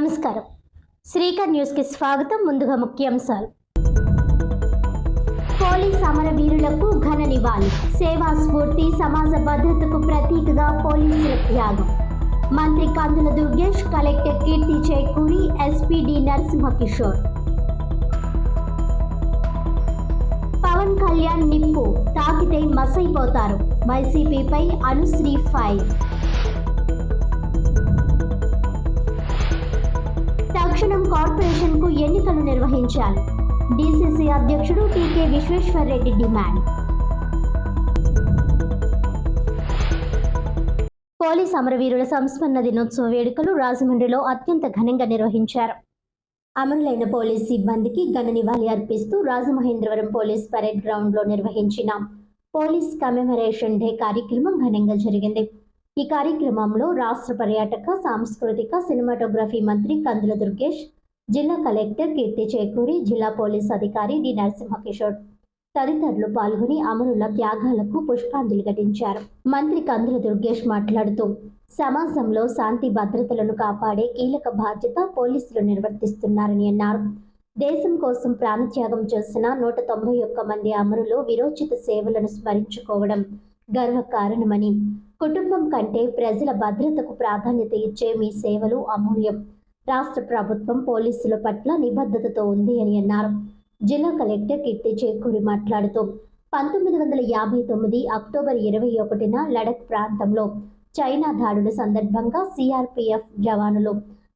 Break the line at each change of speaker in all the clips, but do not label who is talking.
నమస్కారం. శ్రీకర్ న్యూస్ కి స్వాగతం. ముందుగా ముఖ్యాంశాలు. పోలీస్ అమరవీరులకు ఘన నివాళి. సేవా స్ఫూర్తి, సమాజ భద్రతకు ప్రతీకగా పోలీసుల త్యాగం. మంత్రి కందుల దుర్గేష్, కలెక్టర్ కీర్తి చేకూరి, ఎస్పీ డి నరసింహకిషోర్. పవన్ కళ్యాణ్ నిప్పు తాకితే మసైపోతారు. వైసీపీపై అనుశ్రీ ఫైర్. తక్షణం కార్పొరేషన్ కు ఎన్నికలు నిర్వహించాలి. డీసీసీ అధ్యక్షుడు టీకే విశ్వేశ్వర్ రెడ్డి డిమాండ్. పోలీస్ అమరవీరుల సంస్మరణ దినోత్సవ వేడుకలు రాజమండ్రిలో అత్యంత ఘనంగా నిర్వహించారు. అమరులైన పోలీస్ సిబ్బందికి ఘన నివాళి అర్పిస్తూ రాజమహేంద్రవరం పోలీస్ పరేడ్ గ్రౌండ్ లో నిర్వహించిన పోలీస్ కమెమరేషన్ డే కార్యక్రమం ఘనంగా జరిగింది. ఈ కార్యక్రమంలో రాష్ట్ర పర్యాటక, సాంస్కృతిక, సినిమాటోగ్రఫీ మంత్రి కందుల దుర్గేష్, జిల్లా కలెక్టర్ కీర్తి చేకూరి, జిల్లా పోలీస్ అధికారి డి నరసింహకిషోర్ తదితరులు పాల్గొని అమరుల త్యాగాలకు పుష్పాంజలి ఘటించారు. మంత్రి కందుల దుర్గేష్ మాట్లాడుతూ, సమాజంలో శాంతి భద్రతలను కాపాడే కీలక బాధ్యత పోలీసులు నిర్వర్తిస్తున్నారని అన్నారు. దేశం కోసం ప్రాణత్యాగం చేసిన 191 మంది అమరులు విరోచిత సేవలను స్మరించుకోవడం గర్వకారణమని, కుటుంబం కంటే ప్రజల భద్రతకు ప్రాధాన్యత ఇచ్చే మీ సేవలు అమూల్యం. రాష్ట్ట్ర ప్రభుత్వం పోలీసుల పట్ల నిబద్ధతతో ఉంది అని అన్నారు. జిల్లా కలెక్టర్ కీర్తి చేకూరి మాట్లాడుతూ, 1959 అక్టోబర్ 21న లడఖ్ ప్రాంతంలో చైనా దాడుల సందర్భంగా సిఆర్పిఎఫ్ జవానులు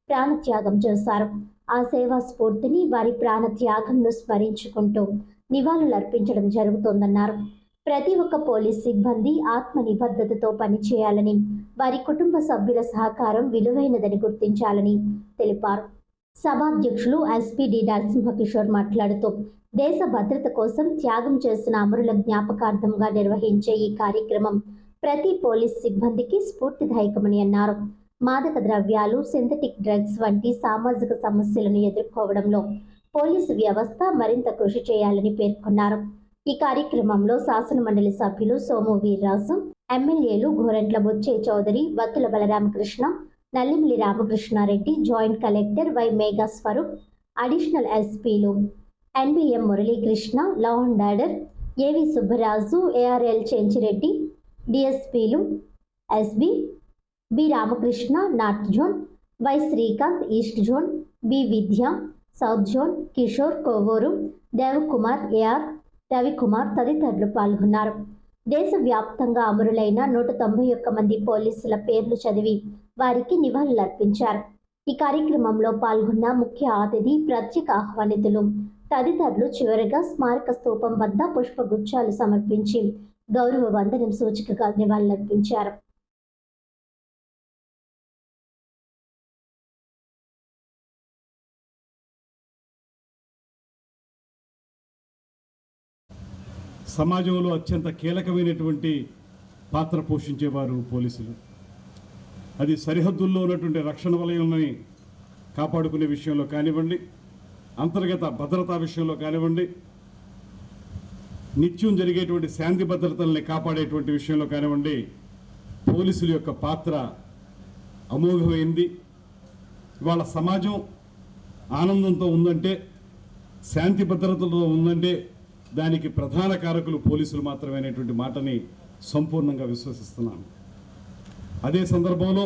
ప్రాణత్యాగం చేశారు. ఆ సేవా స్ఫూర్తిని, వారి ప్రాణత్యాగంను స్మరించుకుంటూ నివాళులర్పించడం జరుగుతోందన్నారు. ప్రతి ఒక్క పోలీస్ సిబ్బంది ఆత్మ నిబద్ధతతో పనిచేయాలని, వారి కుటుంబ సభ్యుల సహకారం విలువైనదని గుర్తించాలని తెలిపారు. సభాధ్యక్షులు ఎస్పీ డి నరసింహకిషోర్ మాట్లాడుతూ, దేశ భద్రత కోసం త్యాగం చేసిన అమరుల జ్ఞాపకార్థంగా నిర్వహించే ఈ కార్యక్రమం ప్రతి పోలీస్ సిబ్బందికి స్ఫూర్తిదాయకమని అన్నారు. మాదక ద్రవ్యాలు, సింథటిక్ డ్రగ్స్ వంటి సామాజిక సమస్యలను ఎదుర్కోవడంలో పోలీసు వ్యవస్థ మరింత కృషి చేయాలని పేర్కొన్నారు. ఈ కార్యక్రమంలో శాసనమండలి సభ్యులు సోము వీర్రాజు, ఎమ్మెల్యేలు Gorantla Buchaiah Chowdary, Vathula Balaramakrishna, Nallimilli Ramakrishnareddy, joint collector Y Megha Swaroop, additional ఎస్పీలు NBM Muralikrishna, law and order AV Subbaraju, ARL Chenchireddy, డిఎస్పీలు SB B Ramakrishna north zone, Y Srikanth east zone, B Vidya south zone, Kishore Kovuru, Devakumar, AR Ravikumar తదితరులు పాల్గొన్నారు. దేశవ్యాప్తంగా అమరులైన 191 మంది పోలీసుల పేర్లు చదివి వారికి నివాళులర్పించారు. ఈ కార్యక్రమంలో పాల్గొన్న ముఖ్య అతిథి, ప్రత్యేక ఆహ్వానితులు తదితరులు చివరగా స్మారక స్తూపం వద్ద పుష్పగుచ్చాలు సమర్పించి గౌరవ వందనం సూచికగా నివాళులర్పించారు.
సమాజంలో అత్యంత కీలకమైనటువంటి పాత్ర పోషించేవారు పోలీసులు. అది సరిహద్దుల్లో ఉన్నటువంటి రక్షణ వలయాలని కాపాడుకునే విషయంలో కానివ్వండి, అంతర్గత భద్రతా విషయంలో కానివ్వండి, నిత్యం జరిగేటువంటి శాంతి భద్రతల్ని కాపాడేటువంటి విషయంలో కానివ్వండి, పోలీసుల యొక్క పాత్ర అమోఘమైంది. ఇవాళ సమాజం ఆనందంతో ఉందంటే, శాంతి భద్రతలతో ఉందంటే దానికి ప్రధాన కారకులు పోలీసులు మాత్రమే అనేటువంటి మాటని సంపూర్ణంగా విశ్వసిస్తున్నాను. అదే సందర్భంలో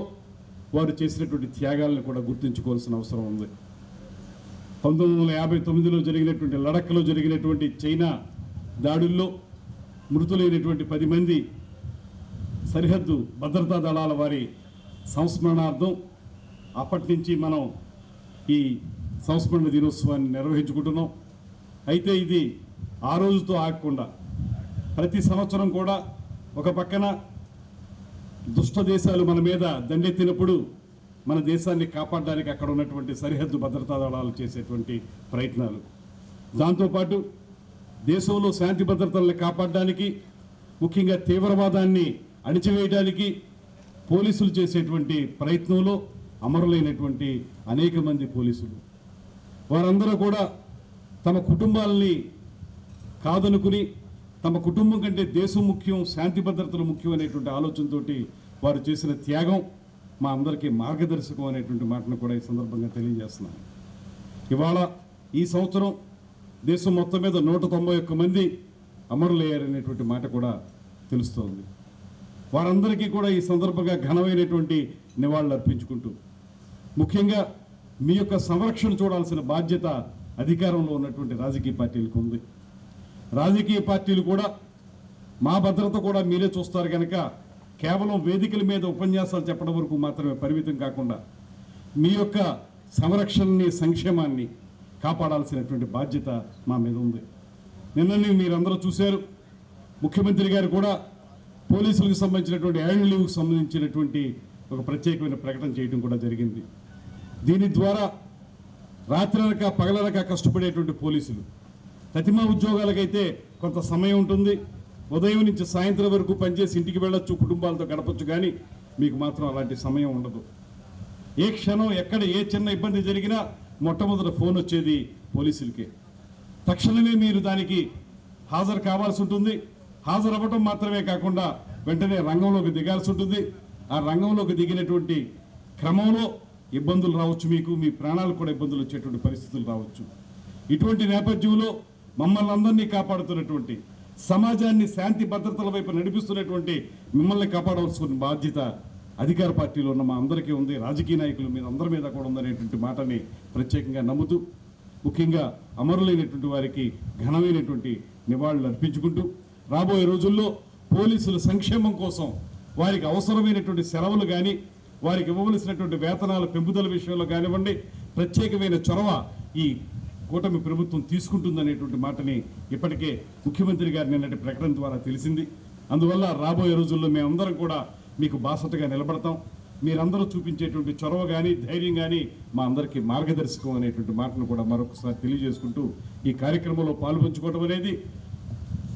వారు చేసినటువంటి త్యాగాలను కూడా గుర్తుంచుకోవాల్సిన అవసరం ఉంది. 1959లో జరిగినటువంటి లడఖ్లో జరిగినటువంటి చైనా దాడుల్లో మృతులైనటువంటి 10 మంది సరిహద్దు భద్రతా దళాల వారి సంస్మరణార్థం అప్పటి నుంచి మనం ఈ సంస్మరణ దినోత్సవాన్ని నిర్వహించుకుంటున్నాం. అయితే ఇది ఆ రోజుతో ఆగకుండా ప్రతి సంవత్సరం కూడా ఒక పక్కన దుష్ట దేశాలు మన మీద దండెత్తినప్పుడు మన దేశాన్ని కాపాడడానికి అక్కడ ఉన్నటువంటి సరిహద్దు భద్రతా దళాలు చేసేటువంటి ప్రయత్నాలు, దాంతోపాటు దేశంలో శాంతి భద్రతల్ని కాపాడడానికి, ముఖ్యంగా తీవ్రవాదాన్ని అణిచివేయడానికి పోలీసులు చేసేటువంటి ప్రయత్నంలో అమరులైనటువంటి అనేక మంది పోలీసులు, వారందరూ కూడా తమ కుటుంబాలని కాదనుకుని, తమ కుటుంబం కంటే దేశం ముఖ్యం, శాంతి భద్రతలు ముఖ్యం అనేటువంటి ఆలోచనతోటి వారు చేసిన త్యాగం మా అందరికీ మార్గదర్శకం అనేటువంటి మాటను కూడా ఈ సందర్భంగా తెలియజేస్తున్నాను. ఇవాళ ఈ సంవత్సరం దేశం మొత్తం మీద 191 మంది అమరులయ్యారనేటువంటి మాట కూడా తెలుస్తోంది. వారందరికీ కూడా ఈ సందర్భంగా ఘనమైనటువంటి నివాళులు అర్పించుకుంటూ, ముఖ్యంగా మీ యొక్క సంరక్షణ చూడాల్సిన బాధ్యత అధికారంలో ఉన్నటువంటి రాజకీయ పార్టీలకు ఉంది. రాజకీయ పార్టీలు కూడా మా భద్రత కూడా మీరే చూస్తారు కనుక కేవలం వేదికల మీద ఉపన్యాసాలు చెప్పడం వరకు మాత్రమే పరిమితం కాకుండా మీ యొక్క సంరక్షణని, సంక్షేమాన్ని కాపాడాల్సినటువంటి బాధ్యత మా మీద ఉంది. నిన్ననే మీరందరూ చూశారు, ముఖ్యమంత్రి గారు కూడా పోలీసులకు సంబంధించినటువంటి యాన్యువల్ లీవ్కి సంబంధించినటువంటి ఒక ప్రత్యేకమైన ప్రకటన చేయడం కూడా జరిగింది. దీని ద్వారా రాత్రనక పగలనక కష్టపడేటువంటి పోలీసులు, ప్రతిమా ఉద్యోగాలకైతే కొంత సమయం ఉంటుంది, ఉదయం నుంచి సాయంత్రం వరకు పనిచేసి ఇంటికి వెళ్ళొచ్చు, కుటుంబాలతో గడపచ్చు, కానీ మీకు మాత్రం అలాంటి సమయం ఉండదు. ఏ క్షణం ఎక్కడ ఏ చిన్న ఇబ్బంది జరిగినా మొట్టమొదట ఫోన్ వచ్చేది పోలీసులకే. తక్షణమే మీరు దానికి హాజరు కావాల్సి ఉంటుంది. హాజరు అవ్వటం మాత్రమే కాకుండా వెంటనే రంగంలోకి దిగాల్సి ఉంటుంది. ఆ రంగంలోకి దిగినటువంటి క్రమంలో ఇబ్బందులు రావచ్చు, మీకు మీ ప్రాణాలకు కూడా ఇబ్బందులు వచ్చేటువంటి పరిస్థితులు రావచ్చు. ఇటువంటి నేపథ్యంలో మమ్మల్ని అందరినీ కాపాడుతున్నటువంటి, సమాజాన్ని శాంతి భద్రతల వైపు నడిపిస్తున్నటువంటి మిమ్మల్ని కాపాడవలసిన బాధ్యత అధికార పార్టీలో ఉన్న మా అందరికీ ఉంది. రాజకీయ నాయకులు మీరు అందరి మీద కూడా ఉందనేటువంటి మాటని ప్రత్యేకంగా నమ్ముతూ, ముఖ్యంగా అమరులైనటువంటి వారికి ఘనమైనటువంటి నివాళులు అర్పించుకుంటూ, రాబోయే రోజుల్లో పోలీసుల సంక్షేమం కోసం వారికి అవసరమైనటువంటి సెలవులు కానీ, వారికి ఇవ్వవలసినటువంటి వేతనాల పెంపుదల విషయంలో కానివ్వండి, ప్రత్యేకమైన చొరవ ఈ కూటమి ప్రభుత్వం తీసుకుంటుందనేటువంటి మాటని ఇప్పటికే ముఖ్యమంత్రి గారి నిన్నటి ప్రకటన ద్వారా తెలిసింది. అందువల్ల రాబోయే రోజుల్లో మేమందరం కూడా మీకు బాసటగా నిలబడతాం. మీరందరూ చూపించేటువంటి చొరవ కానీ, ధైర్యం కానీ మా అందరికీ మార్గదర్శకం అనేటువంటి మాటను కూడా మరొకసారి తెలియజేసుకుంటూ, ఈ కార్యక్రమంలో పాల్పంచుకోవడం అనేది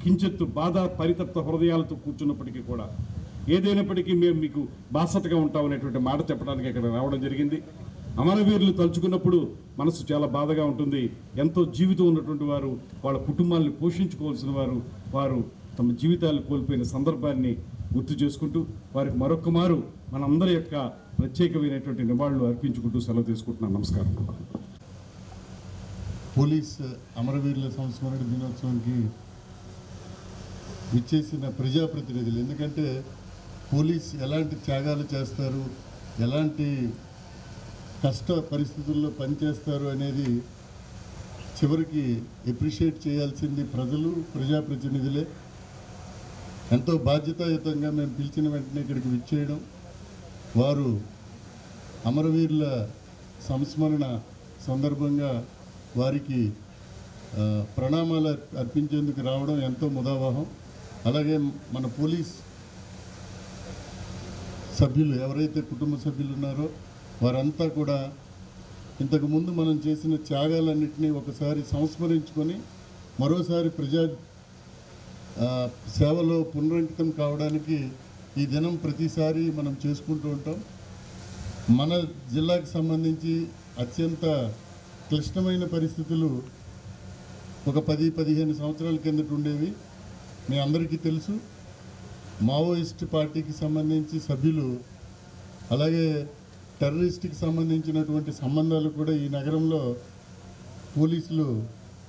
కించెత్తు బాధ పరితప్త హృదయాలతో కూర్చున్నప్పటికీ కూడా ఏదైనప్పటికీ మేము మీకు బాసటగా ఉంటామనేటువంటి మాట చెప్పడానికి ఇక్కడ రావడం జరిగింది. అమరవీరులు తలుచుకున్నప్పుడు మనసు చాలా బాధగా ఉంటుంది. ఎంతో జీవితం ఉన్నటువంటి వారు, వాళ్ళ కుటుంబాలను పోషించుకోవాల్సిన వారు తమ జీవితాలు కోల్పోయిన సందర్భాన్ని గుర్తు చేసుకుంటూ, వారికి మరొక మారు మనందరి యొక్క ప్రత్యేకమైనటువంటి నివాళులు అర్పించుకుంటూ సెలవు తీసుకుంటున్నాను. నమస్కారం.
పోలీస్ అమరవీరుల సంస్మరణ దినోత్సవానికి విచ్చేసిన ప్రజాప్రతినిధులు, ఎందుకంటే పోలీస్ ఎలాంటి త్యాగాలు చేస్తారు, ఎలాంటి కష్ట పరిస్థితుల్లో పనిచేస్తారు అనేది చివరికి ఎప్రిషియేట్ చేయాల్సింది ప్రజలు, ప్రజాప్రతినిధులే. ఎంతో బాధ్యతాయుతంగా మేము పిలిచిన వెంటనే ఇక్కడికి విచ్చేయడం, వారు అమరవీరుల సంస్మరణ సందర్భంగా వారికి ప్రణామాలు అర్పించేందుకు రావడం ఎంతో ముదావహం. అలాగే మన పోలీస్ సభ్యులు, ఎవరైతే కుటుంబ సభ్యులు ఉన్నారో వారంతా కూడా ఇంతకుముందు మనం చేసిన త్యాగాలన్నింటినీ ఒకసారి సంస్మరించుకొని మరోసారి ప్రజా సేవలో పునరంకితం కావడానికి ఈ దినం ప్రతిసారి మనం చేసుకుంటూ ఉంటాం. మన జిల్లాకు సంబంధించి అత్యంత క్లిష్టమైన పరిస్థితులు ఒక 10-15 సంవత్సరాల కిందట ఉండేవి. మీ అందరికీ తెలుసు. మావోయిస్ట్ పార్టీకి సంబంధించి సభ్యులు, అలాగే టెర్రరిస్ట్కి సంబంధించినటువంటి సంబంధాలు కూడా ఈ నగరంలో పోలీసులు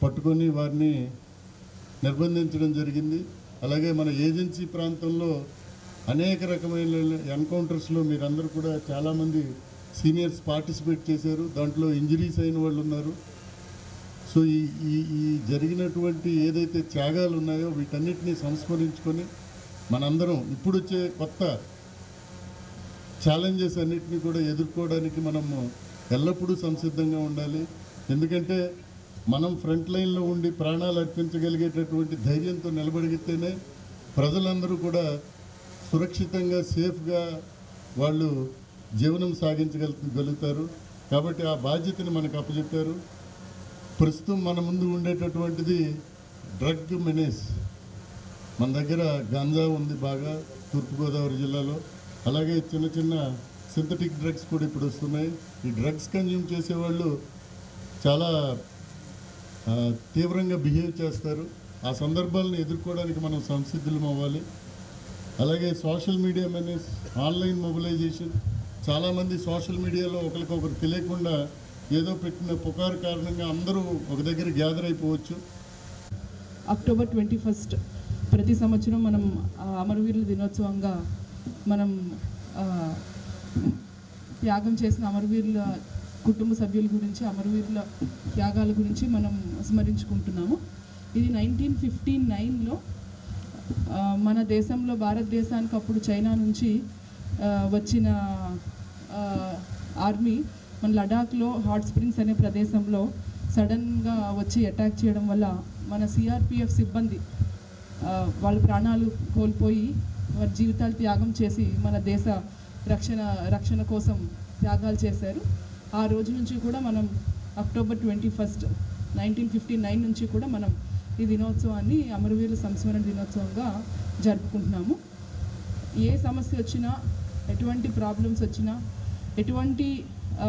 పట్టుకొని వారిని నిర్బంధించడం జరిగింది. అలాగే మన ఏజెన్సీ ప్రాంతంలో అనేక రకమైన ఎన్కౌంటర్స్లో మీరందరూ కూడా చాలామంది సీనియర్స్ పార్టిసిపేట్ చేశారు. దాంట్లో ఇంజరీస్ అయిన వాళ్ళు ఉన్నారు. సో ఈ జరిగినటువంటి ఏదైతే త్యాగాలు ఉన్నాయో వీటన్నిటినీ సంస్మరించుకొని మనందరం ఇప్పుడు వచ్చే కొత్త ఛాలెంజెస్ అన్నిటినీ కూడా ఎదుర్కోవడానికి మనము ఎల్లప్పుడూ సంసిద్ధంగా ఉండాలి. ఎందుకంటే మనం ఫ్రంట్ లైన్లో ఉండి ప్రాణాలు అర్పించగలిగేటటువంటి ధైర్యంతో నిలబడితేనే ప్రజలందరూ కూడా సురక్షితంగా, సేఫ్గా వాళ్ళు జీవనం సాగించగలుగుతారు. కాబట్టి ఆ బాధ్యతని మనకు అప్పచెప్పారు. ప్రస్తుతం మన ముందు ఉండేటటువంటిది డ్రగ్ మెనేస్. మన దగ్గర గాంజా ఉంది బాగా తూర్పుగోదావరి జిల్లాలో. అలాగే చిన్న చిన్న సింథటిక్ డ్రగ్స్ కూడా ఇప్పుడు వస్తున్నాయి. ఈ డ్రగ్స్ కన్జ్యూమ్ చేసేవాళ్ళు చాలా తీవ్రంగా బిహేవ్ చేస్తారు. ఆ సందర్భాలను ఎదుర్కోవడానికి మనం సంసిద్ధులం అవ్వాలి. అలాగే social media menace, online mobilisation, చాలామంది సోషల్ మీడియాలో ఒకరికొకరు తెలియకుండా ఏదో పెట్టిన పుకారు కారణంగా అందరూ ఒక దగ్గర గ్యాదర్ అయిపోవచ్చు.
అక్టోబర్ 21 ప్రతి సంవత్సరం మనం అమరవీరుల దినోత్సవంగా మనం త్యాగం చేసిన అమరవీరుల కుటుంబ సభ్యుల గురించి, అమరవీరుల త్యాగాల గురించి మనం స్మరించుకుంటున్నాము. ఇది 1959లో మన దేశంలో, భారతదేశానికి అప్పుడు చైనా నుంచి వచ్చిన ఆర్మీ మన లడాఖ్లో హాట్ స్ప్రింగ్స్ అనే ప్రదేశంలో సడన్గా వచ్చి అటాక్ చేయడం వల్ల మన సిఆర్పిఎఫ్ సిబ్బంది వాళ్ళ ప్రాణాలు కోల్పోయి వారి జీవితాలు త్యాగం చేసి మన దేశ రక్షణ కోసం త్యాగాలు చేశారు. ఆ రోజు నుంచి కూడా మనం అక్టోబర్ 21 1959 నుంచి కూడా మనం ఈ దినోత్సవాన్ని అమరవీరుల సంస్మరణ దినోత్సవంగా జరుపుకుంటున్నాము. ఏ సమస్య వచ్చినా, ఎటువంటి ప్రాబ్లమ్స్ వచ్చినా, ఎటువంటి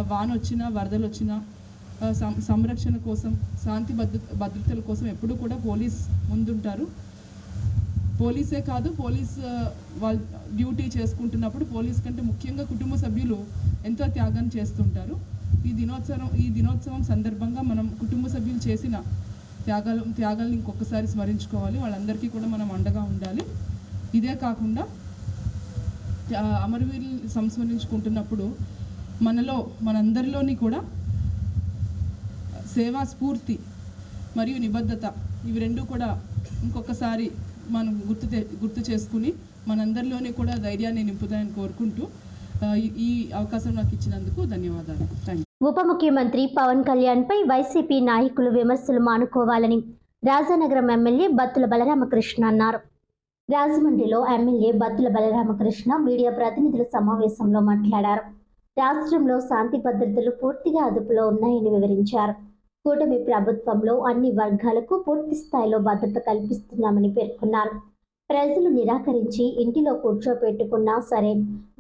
వాన వచ్చినా, వరదలు వచ్చినా సంరక్షణ కోసం, శాంతి భద్రతల కోసం ఎప్పుడూ కూడా పోలీస్ ముందుంటారు. పోలీసే కాదు, పోలీస్ వాళ్ళ డ్యూటీ చేసుకుంటున్నప్పుడు పోలీస్ కంటే ముఖ్యంగా కుటుంబ సభ్యులు ఎంతో త్యాగం చేస్తుంటారు. ఈ దినోత్సవం సందర్భంగా మనం కుటుంబ సభ్యులు చేసిన త్యాగాలను ఇంకొకసారి స్మరించుకోవాలి. వాళ్ళందరికీ కూడా మనం అండగా ఉండాలి. ఇదే కాకుండా అమరవీరులు సంస్మరించుకుంటున్నప్పుడు మనందరిలోని కూడా సేవా స్ఫూర్తి మరియు నిబద్ధత, ఇవి రెండు కూడా ఇంకొకసారి మనం గుర్తు చేసుకుని మనందరిలోనే కూడా ధైర్యాన్ని నింపుతాయని కోరుకుంటూ ఈ అవకాశం నాకు ఇచ్చినందుకు ధన్యవాదాలు. Thank you.
ఉప ముఖ్యమంత్రి పవన్ కళ్యాణ్పై వైసీపీ నాయకులు విమర్శలు మానుకోవాలని రాజానగరం ఎమ్మెల్యే బత్తుల బలరామకృష్ణ అన్నారు. రాజమండ్రిలో ఎమ్మెల్యే బత్తుల బలరామకృష్ణ మీడియా ప్రతినిధుల సమావేశంలో మాట్లాడారు. రాష్ట్రంలో శాంతి భద్రతలు పూర్తిగా అదుపులో ఉన్నాయని వివరించారు. కూటమి ప్రభుత్వంలో అన్ని వర్గాలకు పూర్తి స్థాయిలో భద్రత కల్పిస్తున్నామని పేర్కొన్నారు. ప్రజలు నిరాకరించి ఇంటిలో కూర్చోపెట్టుకున్నా సరే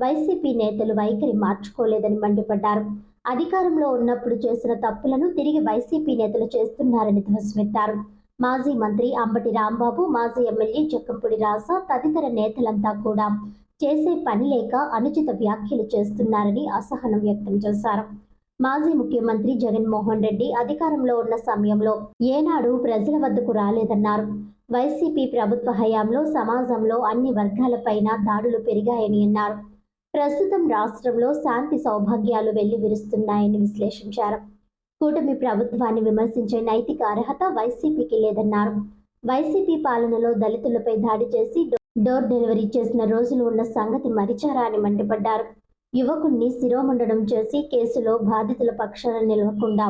వైసీపీ నేతలు వైఖరి మార్చుకోలేదని మండిపడ్డారు. అధికారంలో ఉన్నప్పుడు చేసిన తప్పులను తిరిగి వైసీపీ నేతలు చేస్తున్నారని ధ్వజమెత్తారు. మాజీ మంత్రి అంబటి రాంబాబు, మాజీ ఎమ్మెల్యే జక్కంపూడి రాజా తదితర నేతలంతా కూడా చేసే పని లేక అనుచిత వ్యాఖ్యలు చేస్తున్నారని అసహనం వ్యక్తం చేశారు. మాజీ ముఖ్యమంత్రి జగన్మోహన్ రెడ్డి అధికారంలో ఉన్న సమయంలో ఏనాడు ప్రజల వద్దకు రాలేదన్నారు. వైసీపీ ప్రభుత్వ హయాంలో సమాజంలో అన్ని వర్గాలపైన దాడులు పెరిగాయని అన్నారు. ప్రస్తుతం రాష్ట్రంలో శాంతి సౌభాగ్యాలు వెల్లివిరుస్తున్నాయని విశ్లేషించారు. కూటమి ప్రభుత్వాన్ని విమర్శించే నైతిక అర్హత వైసీపీకి లేదన్నారు. వైసీపీ పాలనలో దళితులపై దాడి చేసి డోర్ డెలివరీ చేసిన రోజులు ఉన్న సంగతి మరిచారా అని మండిపడ్డారు. యువకుణ్ణి శిరోమండనం చేసి కేసులో బాధితుల పక్షాన నిలవకుండా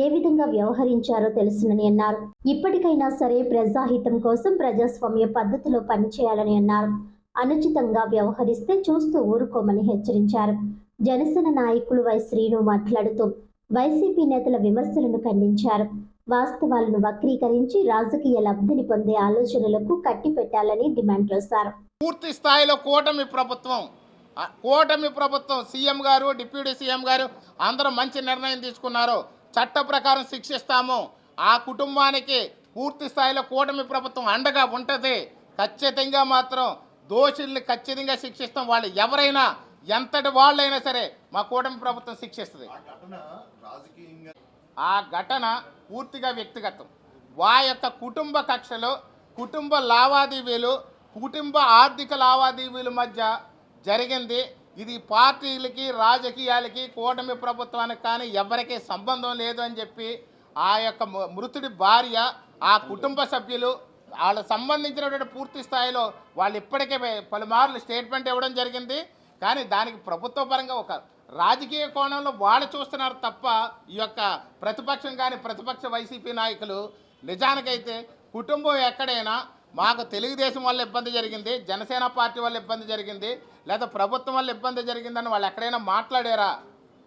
ఏ విధంగా వ్యవహరించారో తెలుసునని అన్నారు. ఇప్పటికైనా సరే ప్రజాహితం కోసం ప్రజాస్వామ్య పద్ధతిలో పనిచేయాలని అన్నారు. అనుచితంగా వ్యవహరిస్తే చూస్తూ ఊరుకోమని హెచ్చరించారు. జనసేన నాయకులు వై శ్రీను మాట్లాడుతూ వైసీపీ నేతల విమర్శలను ఖండించారు. వాస్తవాలను వక్రీకరించి రాజకీయ లబ్ధిని పొందే ఆలోచనలకు కట్టిపెట్టాలని డిమాండ్ చేశారు.
పూర్తి స్థాయిలో కూటమి ప్రభుత్వం సీఎం గారు, డిప్యూటీ సీఎం గారు అందరూ మంచి నిర్ణయం తీసుకున్నారు. చట్ట ప్రకారం శిక్షిస్తాము. ఆ కుటుంబానికి పూర్తి స్థాయిలో కూటమి ప్రభుత్వం అండగా ఉంటుంది. ఖచ్చితంగా మాత్రం దోషుల్ని ఖచ్చితంగా శిక్షిస్తాం. వాళ్ళు ఎవరైనా, ఎంతటి వాళ్ళైనా సరే మా కూటమి ప్రభుత్వం శిక్షిస్తుంది. ఆ ఘటన పూర్తిగా వ్యక్తిగతం. యొక్క కుటుంబ కక్షలు, కుటుంబ లావాదేవీలు, కుటుంబ ఆర్థిక లావాదేవీల మధ్య జరిగింది. ఇది పార్టీలకి, రాజకీయాలకి, కూటమి ప్రభుత్వానికి కానీ ఎవరికీ సంబంధం లేదు అని చెప్పి ఆ యొక్క మృతుడి భార్య, ఆ కుటుంబ సభ్యులు వాళ్ళకు సంబంధించినటువంటి పూర్తి స్థాయిలో వాళ్ళు ఇప్పటికే పలుమార్లు స్టేట్మెంట్ ఇవ్వడం జరిగింది. కానీ దానికి ప్రభుత్వ పరంగా ఒక రాజకీయ కోణంలో వాళ్ళు చూస్తున్నారు తప్ప ఈ యొక్క ప్రతిపక్షం కానీ ప్రతిపక్ష వైసీపీ నాయకులు నిజానికైతే కుటుంబం ఎక్కడైనా మాకు తెలుగుదేశం వల్ల ఇబ్బంది జరిగింది, జనసేన పార్టీ వల్ల ఇబ్బంది జరిగింది, లేదా ప్రభుత్వం వల్ల ఇబ్బంది జరిగిందని వాళ్ళు ఎక్కడైనా మాట్లాడారా?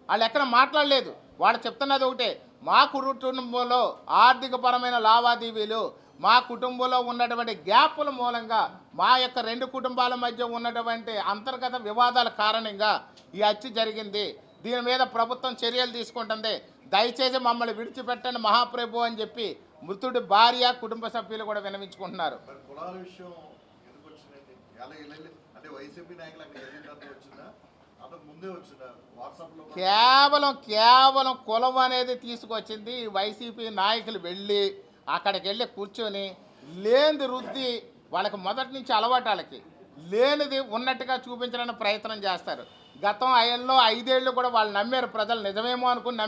వాళ్ళు ఎక్కడ మాట్లాడలేదు. వాళ్ళు చెప్తున్నది ఒకటే, మా కుటుంబంలో ఆర్థికపరమైన లావాదేవీలు, మా కుటుంబంలో ఉన్నటువంటి గ్యాపుల మూలంగా, మా యొక్క రెండు కుటుంబాల మధ్య ఉన్నటువంటి అంతర్గత వివాదాల కారణంగా ఈ హత్య జరిగింది. దీని మీద ప్రభుత్వం చర్యలు తీసుకుంటుంది. దయచేసి మమ్మల్ని విడిచిపెట్టండి మహాప్రభు అని చెప్పి మృతుడి భార్య, కుటుంబ సభ్యులు కూడా విన్నవించుకుంటున్నారు.
కులాల విషయం ఎందుకు వచ్చిందండి? అంటే వైసీపీ నాయకులు అక్కడ వచ్చిందా?
కేవలం కులం అనేది తీసుకొచ్చింది ఈ వైసీపీ నాయకులు వెళ్ళి అక్కడికి వెళ్ళి కూర్చొని లేనిది రుద్ది వాళ్ళకి మొదటి నుంచి అలవాటు వాళ్ళకి లేనిది ఉన్నట్టుగా చూపించడానికి ప్రయత్నం చేస్తారు. గతం 5 ఏళ్ళు కూడా వాళ్ళు నమ్మారు, ప్రజలు నిజమేమో అనుకుని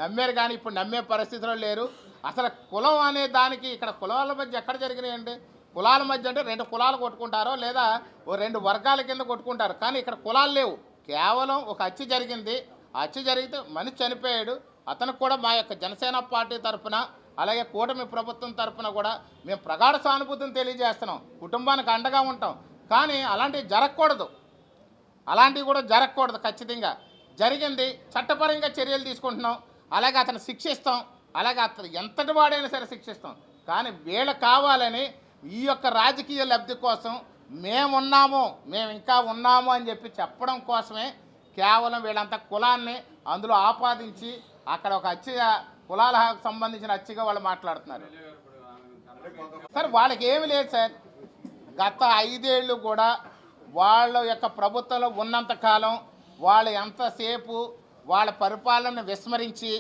నమ్మారు కానీ ఇప్పుడు నమ్మే పరిస్థితిలో లేరు. అసలు కులం అనే దానికి ఇక్కడ కులాల మధ్య ఎక్కడ జరిగినాయండి? కులాల మధ్య అంటే 2 కులాలు కొట్టుకుంటారో లేదా ఓ 2 వర్గాల కింద కొట్టుకుంటారు, కానీ ఇక్కడ కులాలు లేవు. కేవలం ఒక హత్య జరిగింది. ఆ హత్య జరిగితే మనిషి చనిపోయాడు. అతనికి కూడా మా యొక్క జనసేన పార్టీ తరఫున అలాగే కూటమి ప్రభుత్వం తరఫున కూడా మేము ప్రగాఢ సానుభూతిని తెలియజేస్తున్నాం. కుటుంబానికి అండగా ఉంటాం. కానీ అలాంటివి జరగకూడదు, అలాంటివి కూడా జరగకూడదు. ఖచ్చితంగా జరిగింది, చట్టపరంగా చర్యలు తీసుకుంటున్నాం. అలాగే అతను శిక్షిస్తాం, అలాగే అతను ఎంతటి వాడైనా సరే శిక్షిస్తాం. కానీ వీళ్ళు కావాలని ఈ యొక్క రాజకీయ లబ్ధి కోసం మేము ఇంకా ఉన్నాము అని చెప్పి చెప్పడం కోసమే కేవలం వీళ్ళంతా కులాన్ని అందులో ఆపాదించి అక్కడ ఒక హత్య, కులాలకు సంబంధించిన హత్యగా వాళ్ళు మాట్లాడుతున్నారు. సార్ వాళ్ళకి ఏమి లేదు సార్. గత 5 ఏళ్ళు కూడా వాళ్ళ యొక్క ప్రభుత్వంలో ఉన్నంతకాలం వాళ్ళు ఎంతసేపు వాళ్ళ పరిపాలనను విస్మరించి,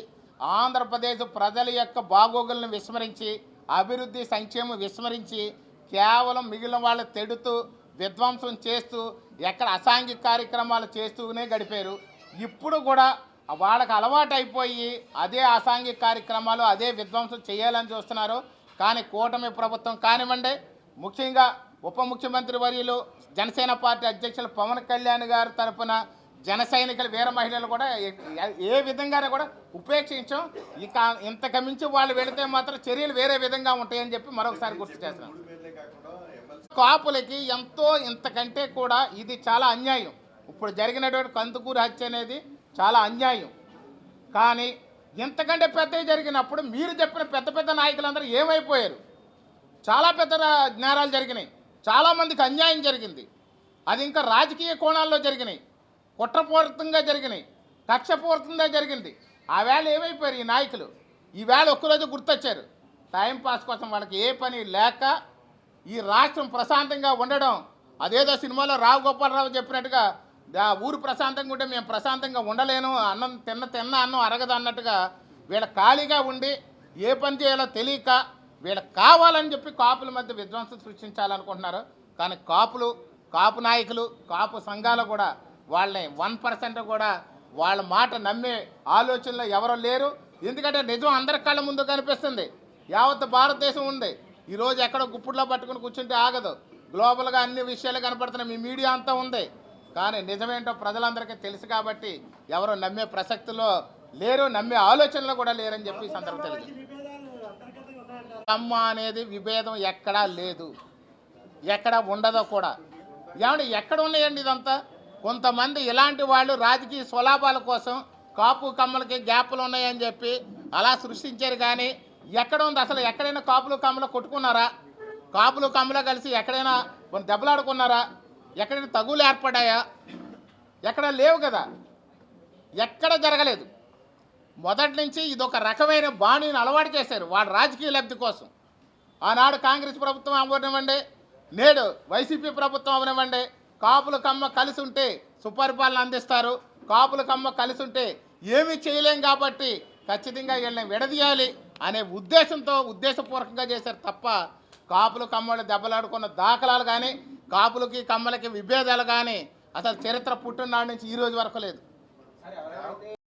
ఆంధ్రప్రదేశ్ ప్రజల యొక్క బాగోగులను విస్మరించి, అభివృద్ధి సంక్షేమం విస్మరించి కేవలం మిగిలిన వాళ్ళు తెడుతూ విధ్వంసం చేస్తూ ఎక్కడ అసాంఘిక కార్యక్రమాలు చేస్తూనే గడిపారు. ఇప్పుడు కూడా వాళ్ళకి అలవాటు అయిపోయి అదే అసాంఘిక కార్యక్రమాలు, అదే విధ్వంసం చేయాలని చూస్తున్నారు. కానీ కూటమి ప్రభుత్వం కానివ్వండి, ముఖ్యంగా ఉప ముఖ్యమంత్రి వర్యులు జనసేన పార్టీ అధ్యక్షులు పవన్ కళ్యాణ్ గారి తరఫున జన సైనికులు వీర మహిళలు కూడా ఏ విధంగానే కూడా ఉపేక్షించాం. ఇక ఇంతకు మించి వాళ్ళు వెళితే మాత్రం చర్యలు వేరే విధంగా ఉంటాయని చెప్పి మరొకసారి గుర్తు చేస్తున్నాం. కాపులకి ఎంతో ఇంతకంటే కూడా ఇది చాలా అన్యాయం. ఇప్పుడు జరిగినటువంటి కందుకూరు హత్య అనేది చాలా అన్యాయం. కానీ ఇంతకంటే పెద్దవి జరిగినప్పుడు మీరు చెప్పిన పెద్ద నాయకులందరూ ఏమైపోయారు? చాలా పెద్ద నేరాలు జరిగినాయి, చాలామందికి అన్యాయం జరిగింది. అది ఇంకా రాజకీయ కోణాల్లో జరిగినాయి, కుట్రపూరితంగా జరిగినాయి, కక్షపూరితంగా జరిగింది. ఆ వేళ ఏమైపోయారు ఈ నాయకులు? ఈ వేళ ఒక్కరోజు గుర్తొచ్చారు. టైంపాస్ కోసం వాళ్ళకి ఏ పని లేక ఈ రాష్ట్రం ప్రశాంతంగా ఉండడం, అదేదో సినిమాలో రావు గోపాలరావు చెప్పినట్టుగా ఊరు ప్రశాంతంగా ఉంటే మేము ప్రశాంతంగా ఉండలేను, అన్నం తిన్న అన్నం అరగదు అన్నట్టుగా వీళ్ళ ఖాళీగా ఉండి ఏ పని చేయాలో తెలియక వీళ్ళకి కావాలని చెప్పి కాపుల మధ్య విధ్వంసం సృష్టించాలనుకుంటున్నారు. కానీ కాపు నాయకులు, కాపు సంఘాలు కూడా వాళ్ళని 1% కూడా వాళ్ళ మాట నమ్మే ఆలోచనలో ఎవరో లేరు. ఎందుకంటే నిజం అందరి కళ్ళ ముందు కనిపిస్తుంది. యావత్ భారతదేశం ఉంది. ఈరోజు ఎక్కడో గుప్పుడులో పట్టుకుని కూర్చుంటే ఆగదు. గ్లోబల్గా అన్ని విషయాలు కనపడుతున్నాయి, మీ మీడియా అంతా ఉంది. కానీ నిజమేంటో ప్రజలందరికీ తెలుసు కాబట్టి ఎవరు నమ్మే ప్రసక్తిలో లేరు, నమ్మే ఆలోచనలో కూడా లేరని చెప్పి ఈ సందర్భం తెలియదు. అమ్మ అనేది విభేదం ఎక్కడా లేదు, ఎక్కడ ఉండదో కూడా. ఏమంటే ఎక్కడ ఉన్నాయండి ఇదంతా? కొంతమంది ఇలాంటి వాళ్ళు రాజకీయ స్వలాభాల కోసం కాపు కమ్మలకి గ్యాపులు ఉన్నాయని చెప్పి అలా సృష్టించారు. కానీ ఎక్కడ ఉంది అసలు? ఎక్కడైనా కాపులు కమ్మలు కొట్టుకున్నారా? కాపులు కమ్మలు కలిసి ఎక్కడైనా దెబ్బలాడుకున్నారా? ఎక్కడైనా తగులు ఏర్పడ్డాయా? ఎక్కడ లేవు కదా, ఎక్కడ జరగలేదు. మొదటి నుంచి ఇదొక రకమైన బాణీని అలవాటు చేశారు వాళ్ళ రాజకీయ లబ్ధి కోసం. ఆనాడు కాంగ్రెస్ ప్రభుత్వం అవనివ్వండి, నేడు వైసీపీ ప్రభుత్వం అవనివ్వండి, కాపులు కమ్మ కలిసి ఉంటే సుపరిపాలన అందిస్తారు, కాపులు కమ్మ కలిసి ఉంటే ఏమీ చేయలేం కాబట్టి ఖచ్చితంగా వీళ్ళని విడదీయాలి అనే ఉద్దేశపూర్వకంగా చేశారు తప్ప కాపులు కమ్మలు దెబ్బలాడుకున్న దాఖలాలు కానీ, కాపులకి కమ్మలకి విభేదాలు కానీ అసలు చరిత్ర పుట్టినాడు నుంచి ఈ రోజు వరకు లేదు.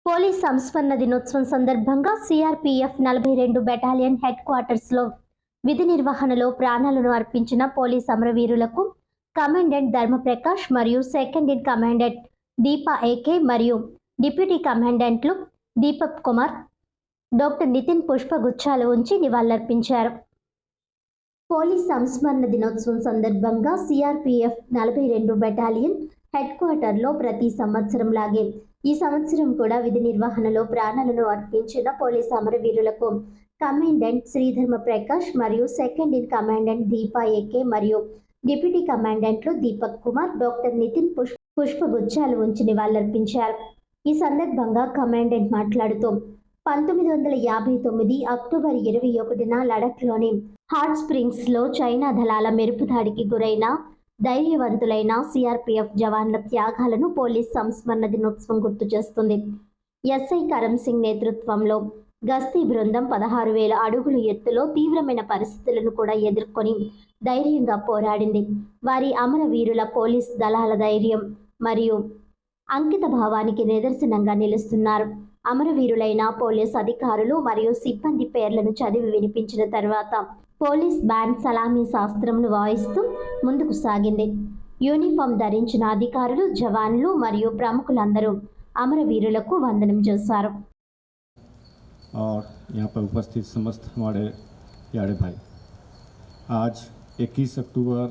పోలీస్ సంస్మరణ దినోత్సవం సందర్భంగా సిఆర్పీఎఫ్ 42 బెటాలియన్ హెడ్ క్వార్టర్స్లో విధి నిర్వహణలో ప్రాణాలను అర్పించిన పోలీస్ అమరవీరులకు కమాండెంట్ ధర్మప్రకాష్ మరియు second in commandant Deepa AK మరియు డిప్యూటీ కమాండెంట్లు దీపక్ కుమార్, డాక్టర్ నితిన్ పుష్పగుచ్చాలు ఉంచి నివాళులర్పించారు. పోలీస్ సంస్మరణ దినోత్సవం సందర్భంగా సిఆర్పీఎఫ్ 42 బెటాలియన్ హెడ్ క్వార్టర్లో ప్రతి సంవత్సరం లాగే ఈ సంవత్సరం కూడా విధి నిర్వహణలో ప్రాణాలను అర్పించిన పోలీస్ అమరవీరులకు కమాండెంట్ శ్రీధర్మ ప్రకాష్ మరియు second in commandant Deepa AK మరియు డిప్యూటీ కమాండెంట్లు దీపక్ కుమార్, డాక్టర్ నితిన్ పుష్పగుచ్చాలు ఉంచి నివాళులర్పించారు. ఈ సందర్భంగా కమాండెంట్ మాట్లాడుతూ 1959 అక్టోబర్ 21న లడఖ్లోని హాట్ స్ప్రింగ్స్లో చైనా దళాల మెరుపు దాడికి గురైన ధైర్యవంతులైన సిఆర్పీఎఫ్ జవాన్ల త్యాగాలను పోలీస్ సంస్మరణ దినోత్సవం గుర్తు చేస్తుంది. ఎస్ఐ కరమ్ సింగ్ నేతృత్వంలో గస్తీ బృందం 16,000 అడుగుల ఎత్తులో తీవ్రమైన పరిస్థితులను కూడా ఎదుర్కొని ధైర్యంగా పోరాడింది. వారి అమరవీరుల పోలీస్ దళాల ధైర్యం మరియు అంకిత భావానికి నిదర్శనంగా నిలుస్తున్నారు. అమరవీరులైన పోలీస్ అధికారులు మరియు సిబ్బంది పేర్లను చదివి వినిపించిన తర్వాత పోలీస్ బ్యాండ్ సలామీ శాస్త్రంను వాయిస్తూ ముందుకు సాగింది. యూనిఫామ్ ధరించిన అధికారులు, జవాన్లు మరియు ప్రముఖులందరూ అమరవీరులకు వందనం చేశారు.
और यहाँ पर उपस्थित समस्त हमारे प्यारे भाई, आज 21 अक्टूबर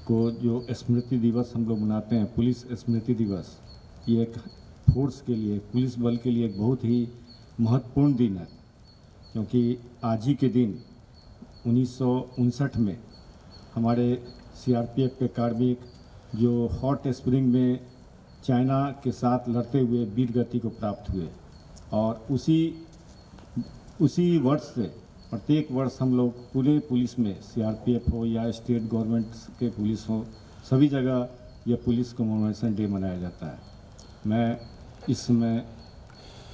को जो स्मृति दिवस हम लोग मनाते हैं, पुलिस स्मृति दिवस, ये एक फोर्स के लिए, पुलिस बल के लिए एक बहुत ही महत्वपूर्ण दिन है, क्योंकि आज ही के दिन 1959 में हमारे सीआरपीएफ के कार्मिक जो हॉट स्प्रिंग में चाइना के साथ लड़ते हुए वीर गति को प्राप्त हुए, और उसी वर्ष से प्रत्येक वर्ष हम लोग पूरे पुलिस में, सीआरपीएफ हो या स्टेट गवर्नमेंट के पुलिस हो, सभी जगह यह पुलिस कमेमोरेशन डे मनाया जाता है। मैं इस समय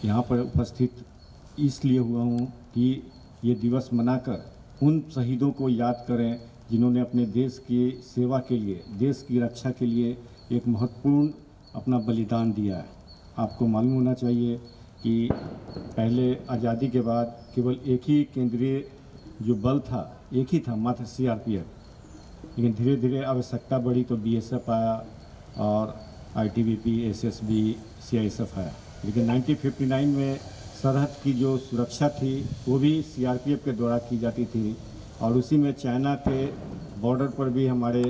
यहाँ पर उपस्थित इसलिए हुआ हूँ कि ये दिवस मनाकर उन शहीदों को याद करें जिन्होंने अपने देश की सेवा के लिए, देश की रक्षा के लिए एक महत्वपूर्ण अपना बलिदान दिया है। आपको मालूम होना चाहिए कि पहले आज़ादी के बाद केवल एक ही केंद्रीय जो बल था, एक ही था, मात्र सीआरपीएफ, लेकिन धीरे धीरे आवश्यकता बढ़ी तो बीएसएफ आया और आईटीबीपी, एसएसबी, सीआईएसएफ आया। लेकिन 1959 में सरहद की जो सुरक्षा थी वो भी सीआरपीएफ के द्वारा की जाती थी, और उसी में चाइना के बॉर्डर पर भी हमारे